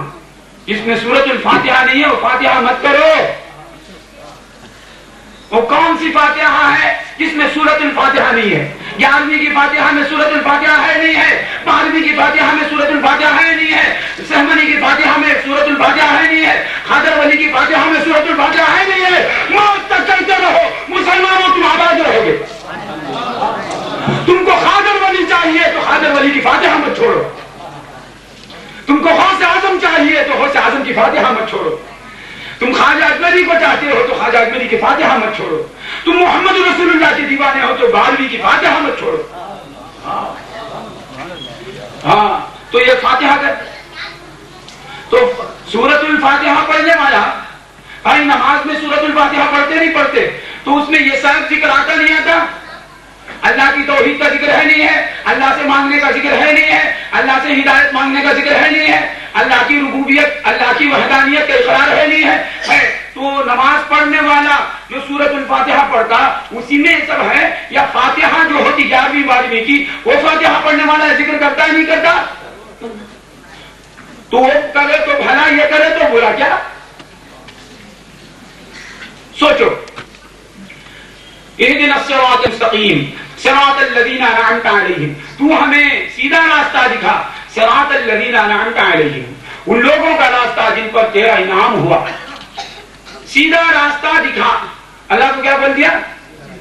جس میں سورۃ الفاتحہ نہیں ہے وہ فاتحہ مت کرو. وہ کون سی فاتحہ ہے جس میں سورۃ الفاتحہ نہیں ہے؟ 11ویں کی فاتحہ میں سورۃ الفاتحہ ہے نہیں ہے, 12ویں کی فاتحہ میں سورۃ الفاتحہ ہے نہیں ہے, سہمنی کی فاتحہ میں سورۃ الفاتحہ ہے نہیں ہے, خاطر ولی کی فاتحہ میں سورۃ الفاتحہ ہے نہیں ہے. موت تک چلتے رہو مسلمانوں, تم آباد رہو گے. تم کو خاطر ولی چاہیے تو خاطر ولی کی فاتحہ مت چھوڑو. تم کو غوث اعظم چاہیے تو غوث اعظم کی فاتحہ مت چھوڑو. تم خواجہ اجمیری کو چاہتے ہو تو خواجہ اجمیری کی فاتحہ مت چھوڑو. تم محمد رسول اللہ کے دیوانے ہو تو 12ویں کی فاتحہ مت چھوڑو. ہاں تو یہ فاتحہ کر. تو سورۃ الفاتحہ پڑھنے والا بھائی نماز میں سورۃ الفاتحہ پڑھتے نہیں پڑھتے, تو اس میں یہ سب ذکر آتا نہیں آتا. اللہ کی توحید کا ذکر ہے نہیں ہے, اللہ سے مانگنے کا ذکر ہے نہیں ہے, اللہ سے ہدایت مانگنے کا ذکر ہے نہیں ہے, اللہ کی ربوبیت اللہ کی وحدانیت کا اقرار ہے نہیں ہے. تو نماز پڑھنے والا جو سورۃ الفاتحہ پڑھتا اسی میں سب ہے, یا فاتحہ جو ہوتی 11ویں 12ویں کی وہ فاتحہ پڑھنے والا ذکر کرتا ہے نہیں کرتا؟ تو وہ کرے تو بھلا, یہ کرے تو برا کیا؟ سوچو. اہدنا الصراط المستقیم صراط الذین انعمت علیہم, تو ہمیں سیدھا راستہ دکھا. صراط الذین انعمت علیہم, ان لوگوں کا راستہ جن پر تیرا انعام ہوا. سیدھا راستہ دکھا. اللہ کو کیا بول دیا؟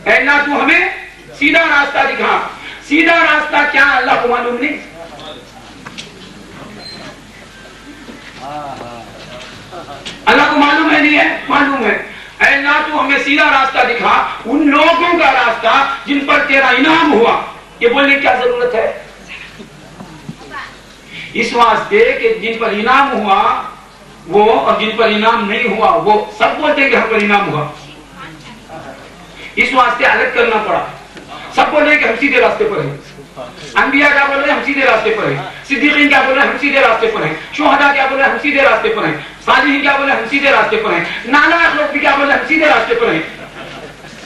اے اللہ تو ہمیں سیدھا راستہ دکھا. سیدھا راستہ کیا اللہ کو معلوم نہیں؟ اللہ کو معلوم ہے نہیں ہے؟ معلوم ہے. اے اللہ تو ہمیں سیدھا راستہ دکھا ان لوگوں کا راستہ جن پر تیرا انعام ہوا. یہ بولنے کی کیا ضرورت ہے؟ اس واسطے کہ جن پر انعام ہوا وہ اور جن پر انعام نہیں ہوا وہ سب بولتے ہیں کہ ہم پر انعام ہوا. اس واسطے الگ کرنا پڑا. سب بول رہے ہیں کہ ہم سیدھے راستے پر ہیں. انبیاء کیا بول رہے ہیں؟ ہم سیدھے راستے پر ہیں. صدیقین کیا بول رہے ہیں؟ ہم سیدھے راستے پر ہیں. شہداء کیا بول رہے ہیں؟ ہم سیدھے راستے پر ہیں. صالحین کیا بول رہے ہیں؟ ہم سیدھے راستے پر ہیں. نالائق لوگ بھی کیا بول رہے ہیں؟ ہم سیدھے راستے پر ہیں.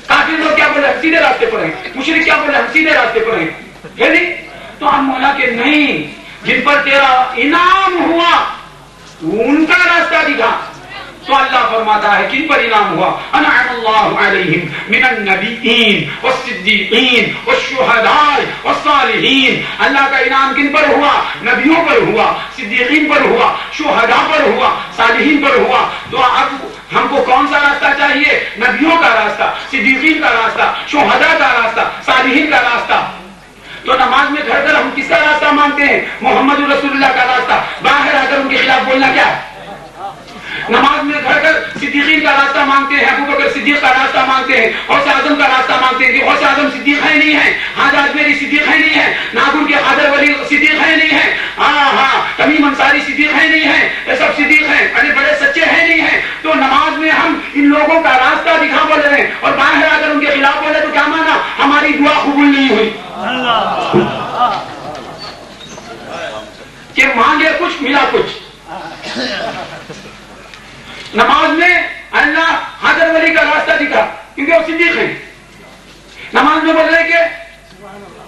کافر لوگ کیا بول رہے ہیں؟ ہم سیدھے راستے پر ہیں. مشرک کیا بول رہے ہیں؟ ہم سیدھے راستے پر ہیں. ہے نہیں؟ تو ہم مولا کہ نہیں, جن پر تیرا انعام ہوا ان کا راستہ دکھا. تو اللہ فرماتا ہے کن پر انعام ہوا؟ انعم اللہ علیہم من النبیین والصدیقین والشہداء والصالحین. اللہ کا انعام کن پر ہوا؟ نبیوں پر ہوا, صدیقین پر ہوا, شہداء پر ہوا, صالحین پر ہوا. تو اب ہم کو کون سا راستہ چاہیے؟ نبیوں کا راستہ, صدیقین کا راستہ, شہداء کا راستہ, صالحین کا راستہ. تو نماز میں گھر کر ہم کس کا راستہ مانگتے ہیں؟ محمد رسول اللہ کا راستہ. باہر آ کر ان کے خلاف بولنا کیا؟ نماز میں گھر کر صدیقین کا راستہ مانگتے ہیں, ابو بکر صدیق کا راستہ مانگتے ہیں, غوث اعظم کا راستہ مانگتے ہیں کہ غوث اعظم صدیق ہے نہیں ہے, خواجہ اجمیری صدیق ہے نہیں ہے, ناگور کے خاطر ولی صدیق ہے نہیں ہے, ہاں تمیم انصاری صدیق ہے نہیں ہے, یہ سب صدیق ہیں, بڑے سچے ہیں نہیں ہیں. تو نماز میں ہم ان لوگوں کا راستہ دکھا بول رہے ہیں اور باہر آ کر ان کے خلاف بولے تو کیا مانا؟ ہماری دعا قبول نہیں ہوئی. کہ مانگے کچھ ملا کچھ. نماز میں اللہ حضر ولی کا راستہ دکھا کیونکہ وہ صدیق ہیں. نماز میں بول رہے ہیں کہ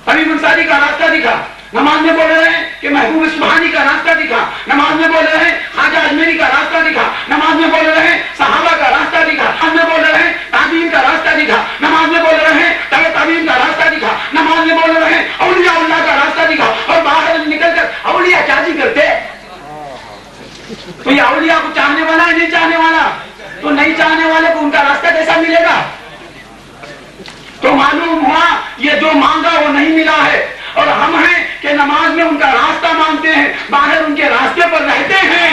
تمیم انصاری کا راستہ دکھا. نماز میں بول رہے ہیں کہ محبوب سبحانی کا راستہ دکھا. نماز میں بول رہے ہیں خواجہ اجمیری کا راستہ دکھا. نماز میں بول رہے ہیں صحابہ کا راستہ دکھا. نماز میں بول رہے ہیں تابعین کا راستہ دکھا. نماز میں بول رہے ہیں تابعین کا راستہ دکھا. نماز میں بول رہے ہیں اولیاء اللہ کا راستہ دکھا. نہیں چاہنے والے کو ان کا راستہ کیسا ملے گا؟ تو معلوم ہوا یہ جو مانگا وہ نہیں ملا ہے، اور ہم ہیں کہ نماز میں ان کا راستہ مانگتے ہیں، باہر ان کے راستے پر رہتے ہیں،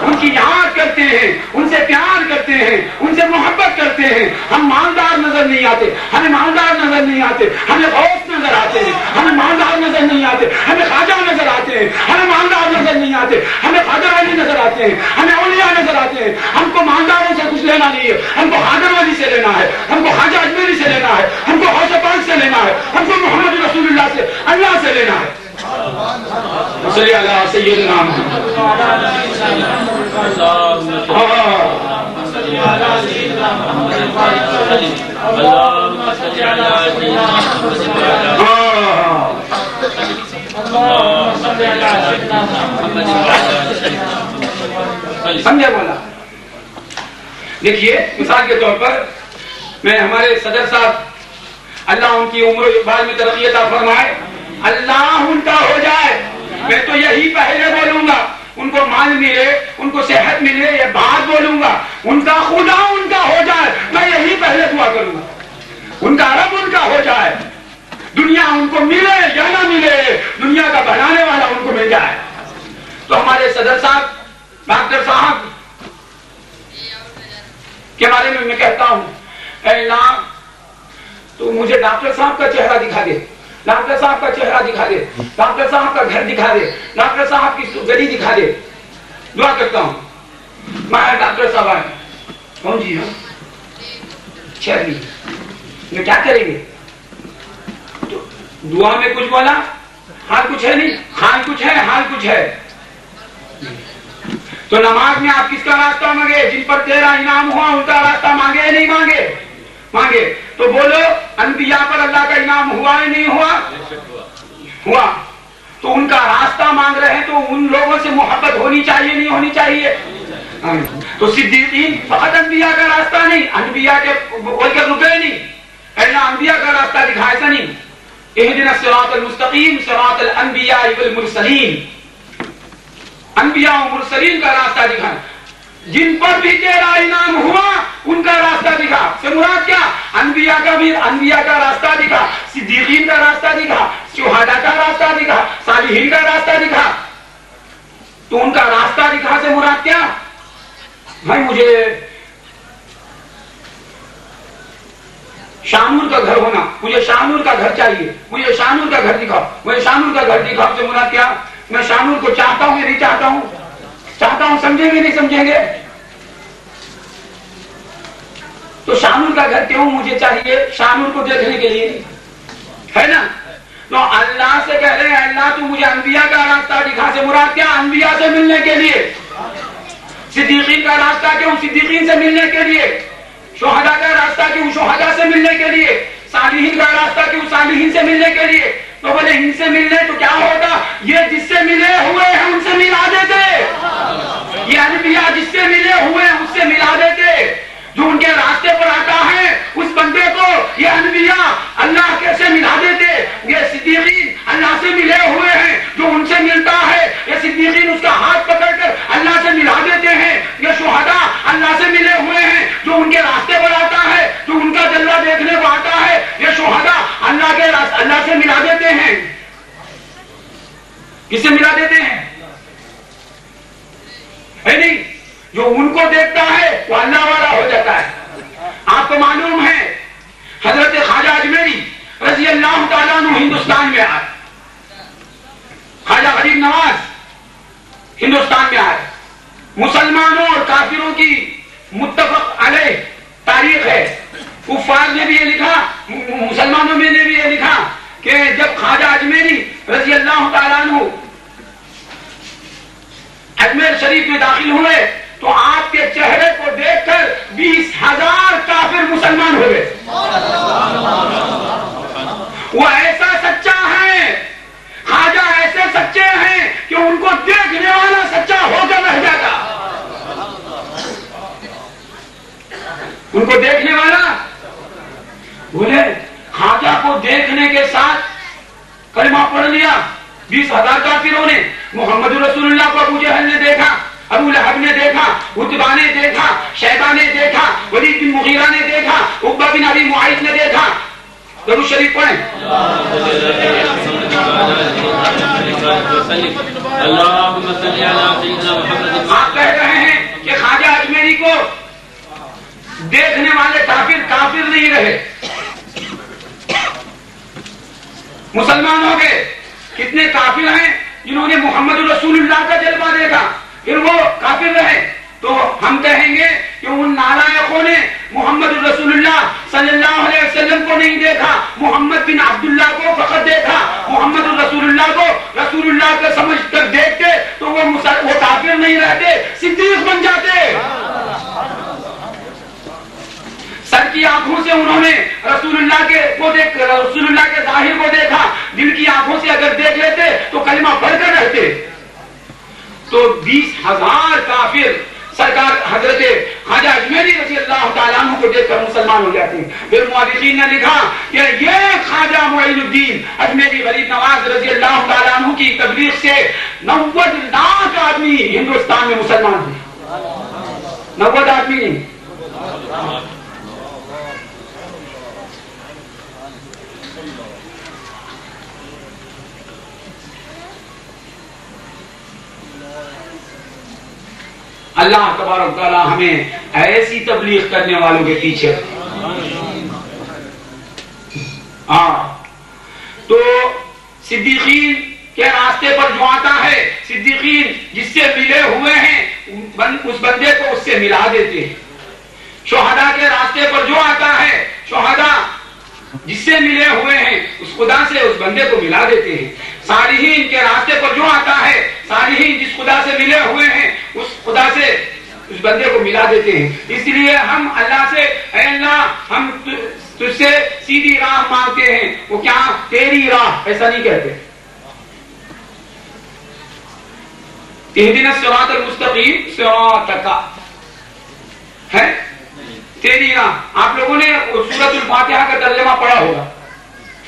ان کی یاد کرتے ہیں، ان سے پیار کرتے ہیں، ان سے محبت کرتے ہیں۔ ہم مالدار نظر نہیں آتے، ہمیں مالدار نظر نہیں آتے، ہمیں غوث نظر آتے ہیں، ہمیں مالدار نظر نہیں آتے، ہمیں خواجہ نظر آتے ہیں، ہمیں مالدار نظر نہیں آتے، ہمیں خواجہ علی نظر آتے ہیں، ہمیں اولیاء نظر آتے ہیں۔ ہم کو مالداروں سے کچھ لینا نہیں ہے، ہم کو خواجہ علی سے لینا ہے، ہم کو خواجہ اجمیری سے لینا ہے، ہم کو غوث پاک سے لینا ہے، ہم کو محمد رسول اللہ سے، اللہ سے لینا ہے۔ صلی اللہ سیدنا محمد۔ سمجھے بولا؟ دیکھیے مثال کے طور پر میں ہمارے صدر صاحب اللہ ان کی عمر و اقبال میں ترقی عطا فرمائے، اللہ ان کا ہو جائے، میں تو یہی پہلے بولوں گا، ان کو مال ملے، ان کو صحت ملے، یہ بات بولوں گا، ان کا خدا ان کا ہو جائے، میں یہی پہلے دعا کروں گا، ان کا رب ان کا ہو جائے، دنیا ان کو ملے یا نہ ملے، دنیا کا بنانے والا ان کو مل جائے۔ تو ہمارے صدر صاحب ڈاکٹر صاحب کے بارے میں کہتا ہوں، اے اللہ تو مجھے ڈاکٹر صاحب کا چہرہ دکھا دے، ڈاکٹر صاحب کا چہرہ دکھا دے، ڈاکٹر صاحب کا گھر دکھا دے، ڈاکٹر صاحب کی گلی دکھا دے۔ دعا کرتا ہوں، میں ڈاکٹر صاحب آئے، کون جی؟ ہاں چہری میں کیا کریں گے؟ تو دعا میں کچھ بولا، حال کچھ ہے نہیں، حال کچھ ہے، حال کچھ ہے۔ تو نماز میں آپ کس کا راستہ مانگے؟ جن پر تیرا انعام ہوا ان کا راستہ مانگے یا نہیں مانگے؟ مانگے۔ تو بولو انبیاء پر اللہ کا انعام ہوا یا نہیں ہوا؟ ہوا۔ تو ان کا راستہ مانگ رہے ہیں تو ان لوگوں سے محبت ہونی چاہیے نہیں ہونی چاہیے؟ تو صدیقین فقط انبیاء کا راستہ نہیں، انبیاء کے بول کے رکے نہیں، اللہ انبیاء کا راستہ دکھا، ایسا نہیں۔ اہدنا الصراط المستقیم صراط الانبیاء والمرسلین، انبیاء و مرسلین کا راستہ دکھا، جن پر بھی تیرا انعام ہوا ان کا راستہ دکھا۔ سے مراد کیا؟ انبیاء کا بھی، انبیاء کا راستہ دکھا، صدیقین کا راستہ دکھا، شہداء کا راستہ دکھا، صالحین کا راستہ دکھا۔ تو ان کا راستہ دکھا سے مراد کیا؟ بھائی مجھے شاہنور کا گھر ہونا، مجھے شاہنور کا گھر چاہیے، مجھے شاہنور کا گھر دکھاؤ، مجھے شاہنور کا گھر دکھاؤ سے مراد کیا؟ میں شاہنور کو چاہتا ہوں یا نہیں چاہتا ہوں؟ چاہتا ہوں، سمجھیں گے نہیں سمجھیں گے؟ تو شاہنور کا گھر کیوں مجھے چاہیے؟ شاہنور کو دیکھنے کے لیے ہے نا؟ تو اللہ سے کہہ رہے ہیں اللہ تو مجھے انبیاء کا راستہ دکھا، سے مراد کیا؟ انبیاء سے ملنے کے لیے۔ صدیقین کا راستہ کیوں؟ صدیقین سے ملنے کے لیے۔ شہداء کا راستہ کیوں؟ شہداء سے ملنے کے لیے۔ صالحین کا راستہ کیوں؟ صالحین سے ملنے کے لیے۔ تو بولے ان سے ملنے تو کیا ہوگا؟ یہ جس سے ملے ہوئے ہیں ان سے ملا دیتے، یہ انبیاء جس سے ملے ہوئے ہیں اس سے ملا دیتے، جو ان کے راستے پر آتا ہے اس بندے کو یہ انبیاء اللہ کیسے ملا دیتے۔ یہ صدیقین اللہ سے ملے ہوئے ہیں، جو ان سے ملتا ہے یہ صدیقین اس کا ہاتھ پکڑ کر اللہ سے ملا دیتے ہیں۔ یہ شہداء اللہ سے ملے ہوئے ہیں، جو ان کے راستے پر آتا ہے، جو ان کا جلوہ دیکھنے کو آتا ہے، یہ شہداء اللہ سے ملا دیتے ہیں۔ کس سے ملا دیتے ہیں؟ ہے نہیں، جو ان کو دیکھتا ہے وہ اللہ والا ہو جاتا ہے۔ آپ کو معلوم ہے حضرت خواجہ اجمیری رضی اللہ تعالیٰ عنہ ہندوستان میں آئے، خواجہ غریب نواز ہندوستان میں آئے، مسلمانوں اور کافروں کی متفق علیہ تاریخ ہے، کفار نے بھی یہ لکھا، مسلمانوں میں نے بھی یہ لکھا کہ جب خواجہ اجمیری رضی اللہ تعالیٰ عنہ اجمیر شریف میں داخل ہوئے تو آپ کے چہرے کو دیکھ کر 20,000 کافر مسلمان ہوئے۔ وہ ایسا سچا ہے، خواجہ ایسے سچے ہیں کہ ان کو دیکھنے والا سچا ہو کر رہ جاتا، ان کو دیکھنے والا بولے خواجہ کو دیکھنے کے ساتھ کلمہ پڑھ لیا 20,000 کافروں نے۔ محمد رسول اللہ کو ابو جہل نے دیکھا، ابو لہب نے دیکھا, عتبہ نے دیکھا, شیبہ نے دیکھا, ولید بن مغیرہ نے دیکھا, عقبہ بن ابی معیط نے دیکھا. درود شریف پڑھیں. آپ کہہ رہے ہیں کہ خواجہ اجمیری کو دیکھنے والے کافر نہیں رہے, مسلمان ہو گئے. کتنے کافر ہیں جنہوں نے محمد رسول اللہ کا جلوہ دیکھا پھر وہ کافر رہے. تو ہم کہیں گے کہ ان نالائقوں نے محمد رسول اللہ صلی اللہ علیہ وسلم کو نہیں دیکھا, محمد بن عبداللہ کو فقط دیکھا. محمد رسول اللہ کو رسول اللہ کا سمجھ کر دیکھتے تو وہ کافر نہیں رہتے, صدیق بن جاتے. سر کی آنکھوں سے انہوں نے رسول اللہ کے ظاہر کو دیکھا, دل کی آنکھوں سے اگر دیکھ لیتے تو کلمہ پڑھ کر رہتے. تو 20,000 کافر سرکار حضرت خواجہ اجمیری رضی اللہ تعالیٰ عنہ کو دیکھ کر مسلمان ہو جاتے ہیں. پھر مؤرخین نے لکھا کہ یہ خواجہ معین الدین اجمیری غریب نواز رضی اللہ تعالیٰ عنہ کی تبلیغ سے 90 لاکھ آدمی ہندوستان میں مسلمان ہوئے. 90 آدمی نہیں. اللہ تبارک تعالیٰ ہمیں ایسی تبلیغ کرنے والوں کے پیچھے. تو صدیقین کے راستے پر جو آتا ہے, صدیقین جس سے ملے ہوئے ہیں اس بندے کو اس سے ملا دیتے ہیں. شہداء کے راستے پر جو آتا ہے, شہداء جس سے ملے ہوئے ہیں اس خدا سے اس بندے کو ملا دیتے ہیں. صالحین کے راستے پر جو آتا ہے, صالحین جس خدا سے ملے ہوئے ہیں اس خدا سے اس بندے کو ملا دیتے ہیں. اس لیے ہم اللہ سے, اے اللہ ہم تجھ سے سیدھی راہ مانگتے ہیں. وہ کیا تیری راہ, ایسا نہیں کہتے. اہدنا الصراط المستقیم صراطک ہے تیری راہ. آپ لوگوں نے سورۃ الفاتحہ کا ترجمہ پڑھا ہوگا.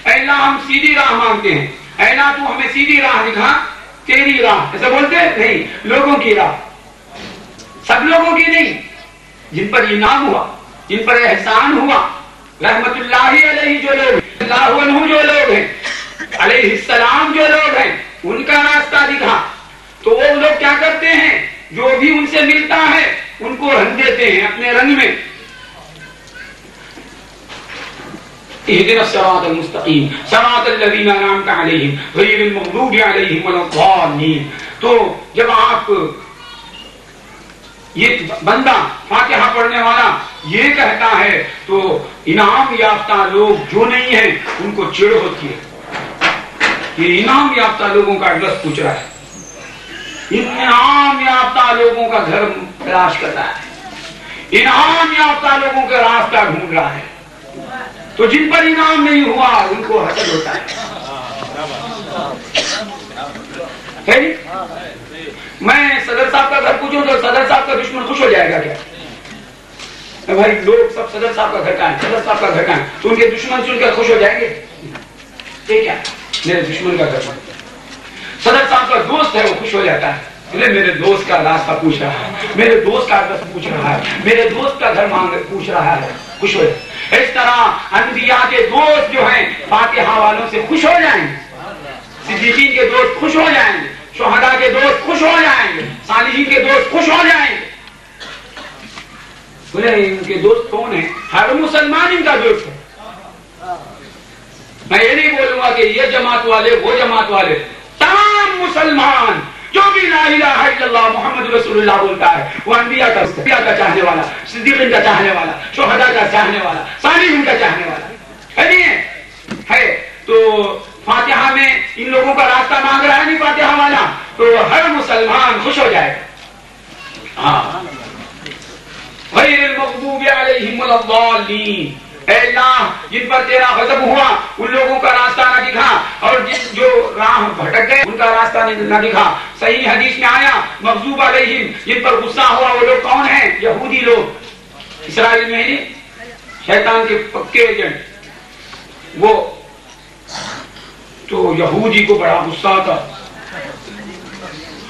اے اللہ ہم سیدھی راہ مانگتے ہیں, اے اللہ تو ہمیں سیدھی راہ دکھا, تیری راہ. ایسا بولتے نہیں, لوگوں کی راہ, سب لوگوں کی نہیں. جن پر انعام ہوا, جن پر احسان ہوا, رحمت اللہ علیہ جو لوگ, اللہ عنہ جو لوگ ہیں, علیہ السلام جو لوگ ہیں, ان کا راستہ دکھا. تو وہ لوگ کیا کرتے ہیں, جو بھی ان سے ملتا ہے ان کو رنگ دیتے ہیں اپنے رنگ میں. اهدنا الصراط المستقیم صراط الذین انعمت علیہم غیر المغضوب علیہم ولا الضالین. تو جب آپ یہ بندہ فاتحہ پڑھنے والا یہ کہتا ہے تو انعام یافتہ لوگ جو نہیں ہیں ان کو چڑ ہوتی ہے. یہ انعام یافتہ لوگوں کا ایڈریس پوچھ رہا ہے, انعام یافتہ لوگوں کا گھر تلاش کر رہا ہے, انعام یافتہ لوگوں کا راستہ ڈھونڈ رہا ہے. تو جن پر انعام نہیں ہوا ان کو حسد ہوتا ہے. میں صدر صاحب کا گھر پوچھوں تو صدر صاحب کا دشمن خوش ہو جائے گا کیا؟ بھائی لوگ سب صدر صاحب کا گھر کا ہے, صدر صاحب کا گھر کا ہے, تو ان کے دشمن سن کر خوش ہو جائیں گے. یہ کیا میرے دشمن کا گھر, صدر صاحب کا دوست ہے وہ خوش ہو جاتا ہے, میرے دوست کا راستہ پوچھ رہا ہے, میرے دوست کا ایڈریس پوچھ رہا ہے, میرے دوست کا گھر پوچھ رہا ہے, خوش ہو جائے. اس طرح انبیاء کے دوست جو ہیں فاتحہ والوں سے خوش ہو جائیں گے, صدیقین کے دوست خوش ہو جائیں گے, شہداء کے دوست خوش ہو جائیں گے, صالحین کے دوست خوش ہو جائیں گے. بولے ان کے دوست کون ہیں؟ ہر مسلمان ان کا دوست ہے. میں یہ نہیں بولوں گا کہ یہ جماعت والے وہ جماعت والے, تمام مسلمان جو بھی لا الہ الا اللہ محمد رسول اللہ بولتا ہے وہ انبیاء کا چاہنے والا, صدیقین کا چاہنے والا, شہداء کا چاہنے والا, صالحین کا چاہنے والا ہے. نہیں ہے تو فاتحہ میں ان لوگوں کا راستہ مانگ رہا ہے نہیں فاتحہ والا, تو ہر مسلمان خوش ہو جائے گا. غیر المغضوب علیہم ولا الضالین. اے اللہ جن پر تیرا غضب ہوا ان لوگوں کا راستہ نہ دکھا, اور جن جو راہ بھٹک گئے ان کا راستہ نہ دکھا. صحیح حدیث میں آیا مغضوب علیہم, جن پر غصہ ہوا وہ لوگ کون ہیں؟ یہودی لوگ, اسرائیل میں شیطان کے پکے ایجنٹ. وہ تو یہودی کو بڑا غصہ تھا,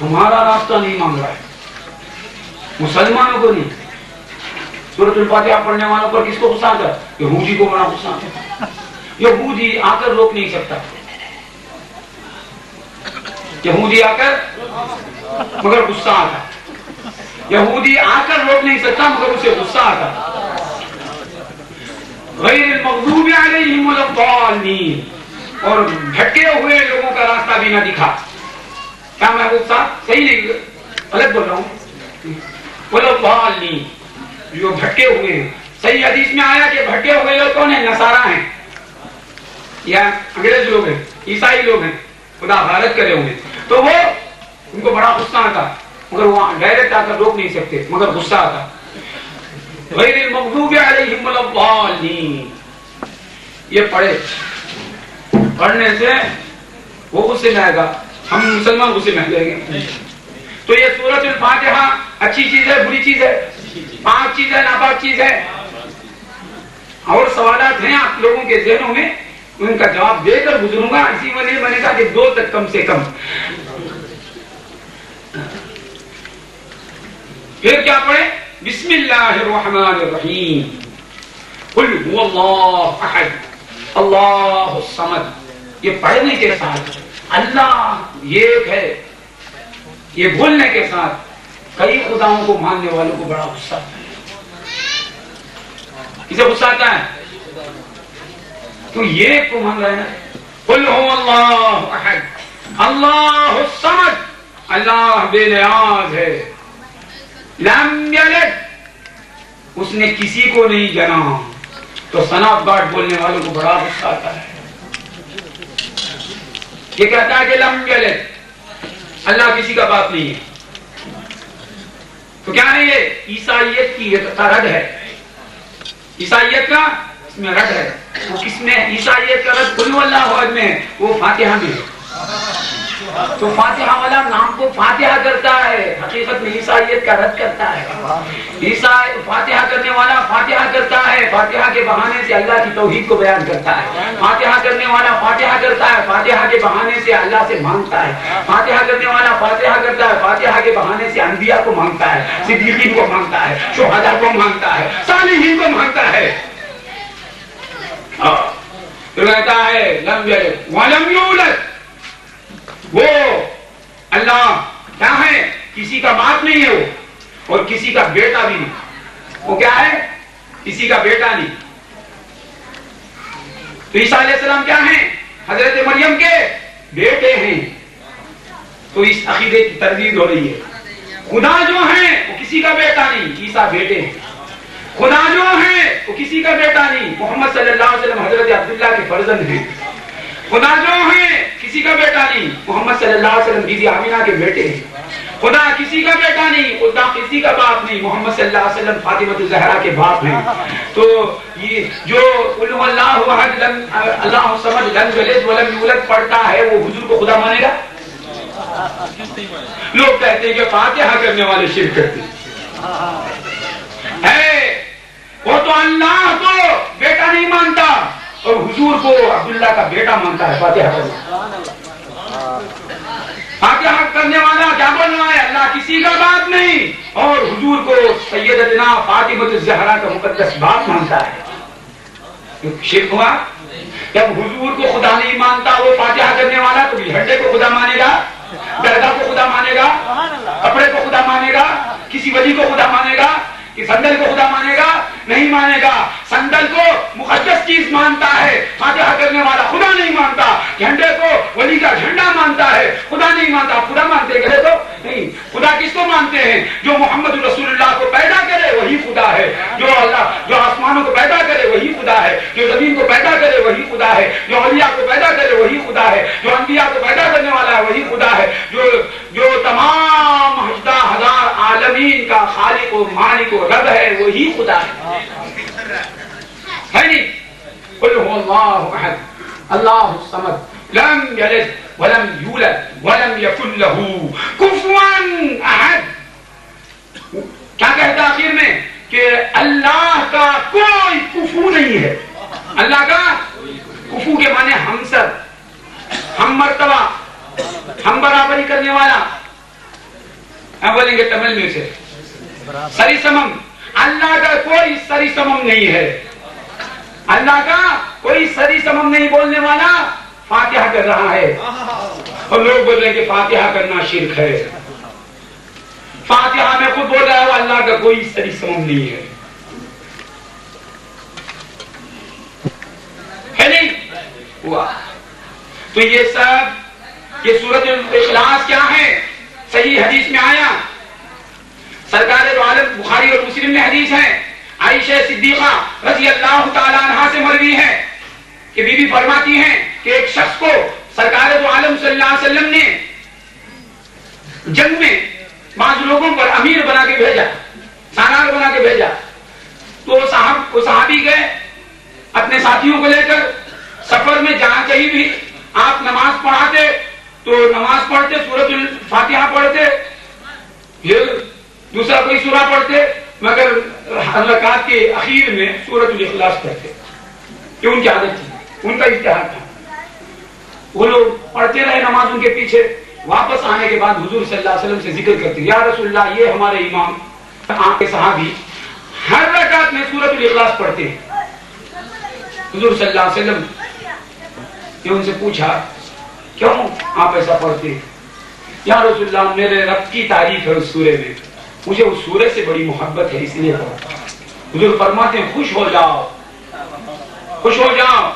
ہمارا راستہ نہیں مانگ رہا ہے, مسلمانوں کو نہیں. سورۃ الفاتحہ پڑھنے والوں پر کس کو غصہ آتا ہے؟ یہودی کو بڑا غصہ آتا ہے. یہودی آ کر روک نہیں سکتا. یہودی آ کر مگر غصہ آتا. یہودی آ کر روک نہیں سکتا مگر اسے غصہ آتا. غیر المغضوب علیہم ولا الضالین، اور بھٹکے ہوئے لوگوں کا راستہ بھی نہ دکھا. کیا محبوب صاحب صحیح نہیں غلط بول رہا ہوں؟ ولا الضالین، جو بھٹکے ہوئے ہیں. صحیح حدیث میں آیا کہ بھٹکے ہوئے لوگ کون ہیں؟ نصارہ ہیں یا انگریز لوگ ہیں، عیسائی لوگ ہیں، خدا غارت کرے ہوئے. تو وہ ان کو بڑا غصہ آتا مگر وہ ڈائریکٹ آ کر روک نہیں سکتے مگر غصہ آتا. غیر المغضوب علیہم ولا الضالین، یہ پڑھنے سے وہ غصے میں آئے گا، ہم مسلمان غصے میں آ جائیں گے. تو یہ سورۃ الفاتحہ اچھی چیز ہے بری چیز ہے؟ پاک چیز ہے ناپاک چیز ہے؟ اور سوالات ہیں آپ لوگوں کے ذہنوں میں، ان کا جواب دے کر گزروں گا. اسی وجہ میں نے کہا کہ 2 تک کم سے کم. پھر کیا پڑھیں؟ بسم اللہ الرحمن الرحیم، قل هو اللہ احد اللہ الصمد. یہ پڑھنے کے ساتھ اللہ ایک ہے، یہ بولنے کے ساتھ کئی خداؤں کو ماننے والوں کو بڑا غصہ آتا ہے. اسے غصہ آتا ہے تو یہ کو مان رہے ہیں. قل هو اللہ احد اللہ الصمد، اللہ بے نیاز ہے. لم یلد، اس نے کسی کو نہیں جنا. تو صنعت گاٹ بولنے والوں کو بڑا غصہ آتا ہے. یہ کہتا ہے کہ لم یلد، اللہ کسی کا باپ نہیں ہے. تو کیا ہے یہ عیسائیت کی رد ہے. عیسائیت کا اس میں رد ہے. وہ کس میں عیسائیت کا رد؟ قل اللہ احد میں، وہ فاتحہ میں ہے. تو فاتحہ والا نام کو فاتحہ کرتا ہے، حقیقت میں عیسائیت کا رد کرتا ہے. فاتحہ کرنے والا فاتحہ کرتا ہے، فاتحہ کے بہانے سے اللہ کی توحید کو بیان کرتا ہے. فاتحہ کرنے والا فاتحہ کرتا ہے، فاتحہ کے بہانے سے اللہ سے مانگتا ہے. فاتحہ کرنے والا فاتحہ کرتا ہے، فاتحہ کے بہانے سے انبیاء کو مانگتا ہے، صدیقین کو مانگتا ہے، شہداء کو مانگتا ہے، صالحین کو مانگتا ہے. تو کہتا ہے لم یلد ولم یولد، وہ اللہ کیا ہے؟ کسی کا باپ نہیں ہے وہ، اور کسی کا بیٹا بھی نہیں. وہ کیا ہے؟ کسی کا بیٹا نہیں. تو عیسیٰ علیہ السلام کیا ہیں؟ حضرت مریم کے بیٹے ہیں. تو اس عقیدے کی تردید ہو رہی ہے. خدا جو ہیں وہ کسی کا بیٹا نہیں، عیسیٰ بیٹے ہیں. خدا جو ہیں وہ کسی کا بیٹا نہیں، محمد صلی اللہ علیہ وسلم حضرت عبداللہ کے فرزند ہیں. خدا جو ہیں کسی کا بیٹا نہیں، محمد صلی اللہ علیہ وسلم بی بی آمینہ کے بیٹے ہیں. خدا کسی کا بیٹا نہیں، خدا کسی کا باپ نہیں، محمد صلی اللہ علیہ وسلم فاطمہ الزہرا کے باپ ہیں. تو یہ جو قل هو اللہ احد اللہ الصمد لم یلد ولم یولد پڑھتا ہے وہ حضور کو خدا مانے گا؟ لوگ کہتے ہیں کہ فاتحہ کرنے والے شرک کرتے ہیں. وہ تو اللہ کو بیٹا نہیں مانتا اور حضور کو عبداللہ کا بیٹا مانتا ہے. فاتحہ کرنے والا کیا بول رہا ہے؟ اللہ کسی کا باپ نہیں اور حضور کو سیدتنا فاطمہ الزہرا کا مقدس باپ مانتا ہے. شرک ہوا. جب حضور کو خدا نہیں مانتا وہ فاتحہ کرنے والا تو جھنڈے کو خدا مانے گا، درگاہ کو خدا مانے گا، کپڑے کو خدا مانے گا، کسی ولی کو خدا مانے گا، کہ سندل کو خدا مانے گا؟ نہیں مانے گا. سندل کو مقدس چیز مانتا ہے، فاتحہ کرنے والا خدا نہیں مانتا. جھنڈے کو ولی کا جھنڈا مانتا ہے، خدا نہیں مانتا. خدا مانتے گئے تو نہیں. خدا کس کو مانتے ہیں؟ جو محمد رسول اللہ کو پیدا کرے وہی خدا ہے. جو اللہ جو آسمانوں کو پیدا کرے وہی خدا ہے. جو زمین کو پیدا کرے وہی خدا ہے. جو اولیاء کو پیدا کرے وہی خدا ہے. جو انبیاء کو پیدا کرنے والا ہے وہی خدا ہے. جو تمام 18,000 عالمین کا خالق و مالک و رب ہے وہی خدا ہے. ہے نہیں؟ قل هو اللہ احد اللہ الصمد لم یلد ولم یولد ولم یکن له کفوا احد. کیا کہتا آخر میں؟ کہ اللہ کا کوئی کفو نہیں ہے. اللہ کا کفو کے معنی ہمسر، ہم مرتبہ، ہم برابری کرنے والا. ہم بولیں گے تمل میں سے سری سمم، اللہ کا کوئی سری سمم نہیں ہے، اللہ کا کوئی سری سمم نہیں بولنے والا فاتحہ کر رہا ہے اور لوگ بول رہے ہیں کہ فاتحہ کرنا شرک ہے. فاتحہ میں خود بول رہا ہوں اللہ کا کوئی سری سمم نہیں ہے نہیں ہوا. تو یہ سب یہ سورۃ الاخلاص کیا ہے؟ صحیح حدیث میں آیا، سرکار دو عالم بخاری اور مسلم میں حدیث ہے، عائشہ صدیقہ رضی اللہ تعالی عنہا سے مروی ہے کہ بی بی فرماتی ہیں کہ ایک شخص کو سرکار دو عالم صلی اللہ علیہ وسلم نے جنگ میں بعض لوگوں پر امیر بنا کے بھیجا، سالار بنا کے بھیجا. تو وہ صحابی گئے اپنے ساتھیوں کو لے کر سفر میں، جہاں کہیں بھی آپ نماز پڑھاتے تو نماز پڑھتے سورۃ الفاتحہ پڑھتے، پھر دوسرا کوئی سورہ پڑھتے، مگر رکعت کے اخیر میں سورۃ الاخلاص پڑھتے. یہ ان کی عادت تھی، ان کا اجتہاد تھا. وہ لوگ پڑھتے رہے نماز ان کے پیچھے. واپس آنے کے بعد حضور صلی اللہ علیہ وسلم سے ذکر کرتے، یا رسول اللہ یہ ہمارے امام آپ کے صحابی ہر رکعت میں سورۃ الاخلاص پڑھتے ہیں. حضور صلی اللہ علیہ وسلم نے ان سے پوچھا کیوں آپ ایسا پڑھتے ہیں؟ یا رسول اللہ میرے رب کی تعریف ہے اس سورے میں، مجھے اس سورے سے بڑی محبت ہے اس لیے پڑھتا. حضور فرماتے ہیں خوش ہو جاؤ، خوش ہو جاؤ،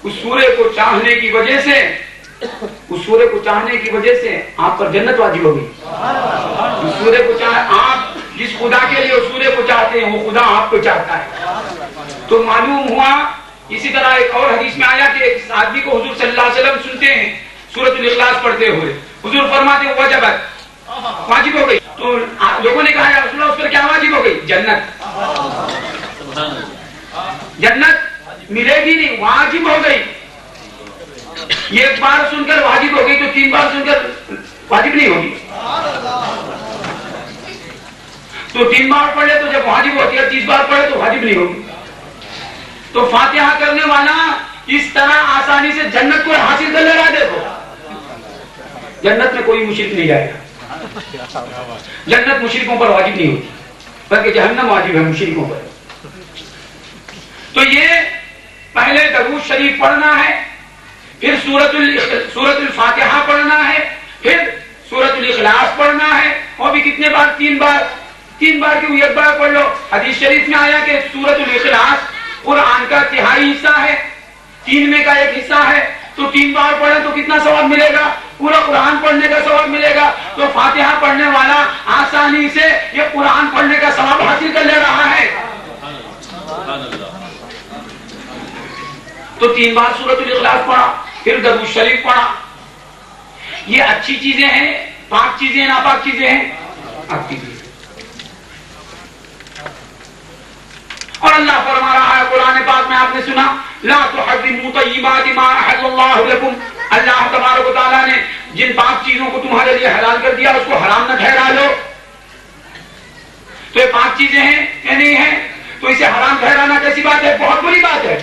اس سورے کو چاہنے کی وجہ سے، اس سورے کو چاہنے کی وجہ سے آپ پر جنت واجب ہوگی. اس سورے کو آپ جس خدا کے لیے اس سورے کو چاہتے ہیں وہ خدا آپ کو چاہتا ہے. تو معلوم ہوا. اسی طرح ایک اور حدیث میں آیا کہ ایک آدمی کو حضور صلی اللہ علیہ وسلم سنتے ہیں سورۃ الاخلاص پڑھتے ہوئے. حضور فرماتے ہیں وجبت، واجب ہو گئی. تو لوگوں نے کہا یا رسول اللہ اس پر کیا واجب ہو گئی؟ جنت. جنت ملے گی نہیں، واجب ہو گئی. یہ ایک بار سن کر واجب ہو گئی تو 3 بار سن کر واجب نہیں ہوگی. تو 3 بار پڑھے تو جب واجب ہوتی ہے، 30 بار پڑھے تو واجب نہیں ہوگی. تو فاتحہ کرنے والا اس طرح آسانی سے جنت کو حاصل کر لے رہا. دیکھو جنت میں کوئی مشرک نہیں جائے گا. جنت مشرکوں پر واجب نہیں ہوتی بلکہ جہنم واجب ہے مشرکوں پر. تو یہ پہلے درود شریف پڑھنا ہے، پھر سورۃ الفاتحہ پڑھنا ہے، پھر سورۃ الاخلاص پڑھنا ہے. اور بھی کتنے بار؟ 3 بار. 3 بار کیوں؟ ایک بار پڑھ لو. حدیث شریف میں آیا کہ سورۃ الاخلاص قرآن کا 1/3 حصہ ہے، 3 میں کا 1 حصہ ہے. تو 3 بار پڑھے تو کتنا ثواب ملے گا؟ پورا قرآن پڑھنے کا ثواب ملے گا. تو فاتحہ پڑھنے والا آسانی سے یہ قرآن پڑھنے کا ثواب حاصل کر لے رہا ہے. تو 3 بار سورۃ الاخلاص پڑھا، پھر درود شریف پڑھا. یہ اچھی چیزیں ہیں، پاک چیزیں، ناپاک چیزیں ہیں، پاک چیزیں. اور اللہ فرما رہا ہے قرآن پاک میں، آپ نے سنا لا تحرموا طیبات ما احل اللہ لکم. اللہ تبارک و تعالیٰ نے جن پاک چیزوں کو تمہارے لیے حلال کر دیا اس کو حرام نہ ٹھہرا لو. تو یہ پاک چیزیں ہیں یا نہیں ہیں؟ تو اسے حرام ٹھہرانا کیسی بات ہے؟ بہت بڑی بات ہے.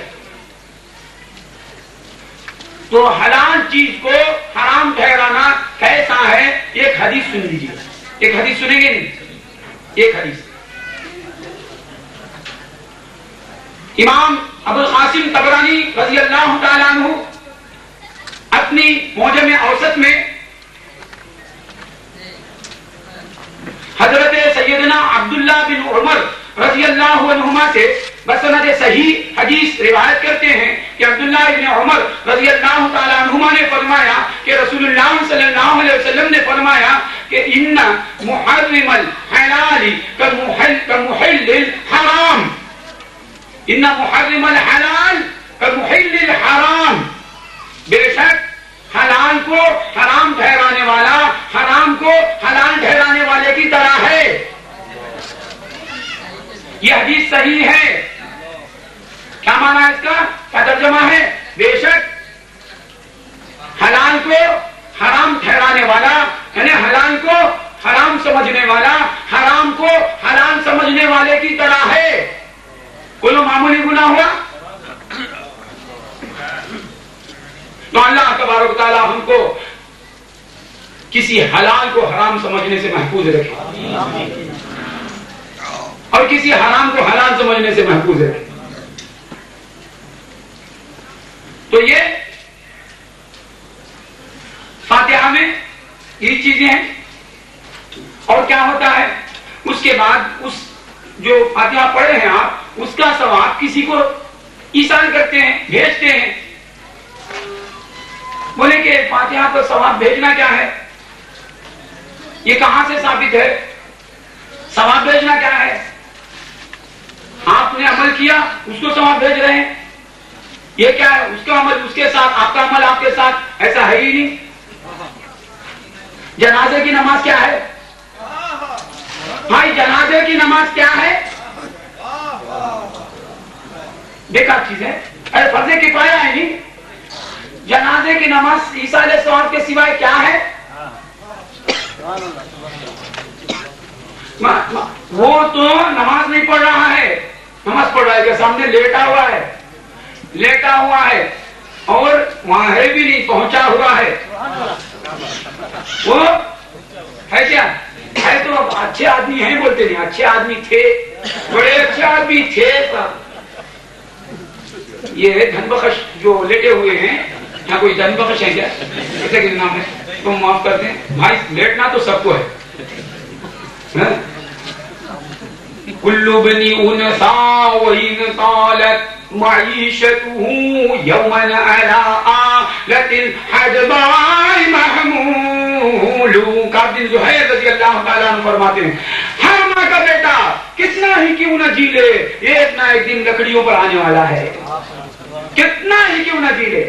تو حلال چیز کو حرام ٹھہرانا کیسا ہے؟ ایک حدیث سن لیجیے. ایک حدیث سنیں گے نہیں؟ ایک حدیث امام ابو القاسم طبرانی رضی اللہ تعالیٰ عنہ اپنی معجم اوسط میں حضرت سیدنا عبداللہ بن عمر رضی اللہ عنہما سے بسند صحیح حدیث روایت کرتے ہیں کہ عبداللہ بن عمر رضی اللہ تعالیٰ عنہما نے فرمایا کہ رسول اللہ صلی اللہ علیہ وسلم نے فرمایا کہ ان محرم الحلال کمحل الحرام، ان محرم الحلال کمحل الحرام. بے شک حلال کو حرام ٹھہرانے والا حرام کو حلال ٹھہرانے والے کی طرح ہے. یہ حدیث صحیح ہے. کیا معنی ہے اس کا؟ کیا ترجمہ ہے؟ بے شک حلال کو حرام ٹھہرانے والا یعنی حلال کو حرام سمجھنے والا حرام کو حلال سمجھنے والے کی طرح ہے. کوئی معمولی گناہ ہوا تو اللہ تبارک تعالیٰ ہم کو کسی حلال کو حرام سمجھنے سے محفوظ رکھے. اور کسی حرام کو حلال سمجھنے سے محفوظ ہے. تو یہ فاتحہ میں یہ چیزیں ہیں. اور کیا ہوتا ہے اس کے بعد اس جو فاتحہ پڑھے ہیں آپ اس کا ثواب کسی کو ایصال کرتے ہیں, بھیجتے ہیں. بولے کہ فاتحہ پر ثواب بھیجنا کیا ہے؟ یہ کہاں سے ثابت ہے؟ ثواب بھیجنا کیا ہے؟ آپ نے عمل کیا اس کو ثواب بھیج رہے ہیں. یہ کیا ہے؟ اس کا عمل اس کے ساتھ, آپ کا عمل آپ کے ساتھ, ایسا ہے ہی نہیں. جنازے کی نماز کیا ہے بھائی؟ جنازے کی نماز کیا ہے؟ بیکار چیز ہے. ارے فرض کفایہ ہے نہیں. جنازے کی نماز ایصال ثواب کے سوائے کیا ہے؟ وہ تو نماز نہیں پڑھ رہا ہے, نماز پڑھ رہا ہے کہ سامنے لیٹا ہوا ہے اور وہاں ہے بھی نہیں, پہنچا ہوا ہے. وہ ہے کیا ہے؟ تو اچھے آدمی ہیں بولتے نہیں, اچھے آدمی تھے, بڑے اچھے آدمی تھے. یہ دھن بخش جو لیٹے ہوئے ہیں, یہاں کوئی دھن بخش ہے کیا؟ ایسے کہ نام ہے تو معاف کر دیں بھائی, لیٹنا تو سب کو ہے. کل بنی انسا وإن طالت معیشته یوما علی آلت الحجباء محمول. کعب بن زہیر رضی اللہ تعالیٰ عنہ فرماتے ہیں ہر ماں کا بیٹا کتنا ہی کیوں نہ جی لے, ایک نہ ایک دن لکڑیوں پر آنے والا ہے. کتنا ہی کیوں نہ جی لے,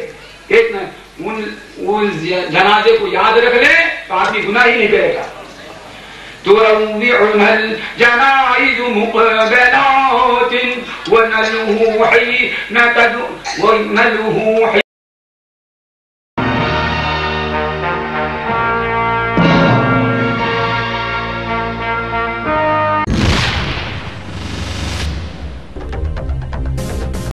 ایک نہ ان جنازے کو یاد رکھ لے تو آدمی گناہ ہی نہیں کرے گا. تروعها الجنائز مقبلات ونلوح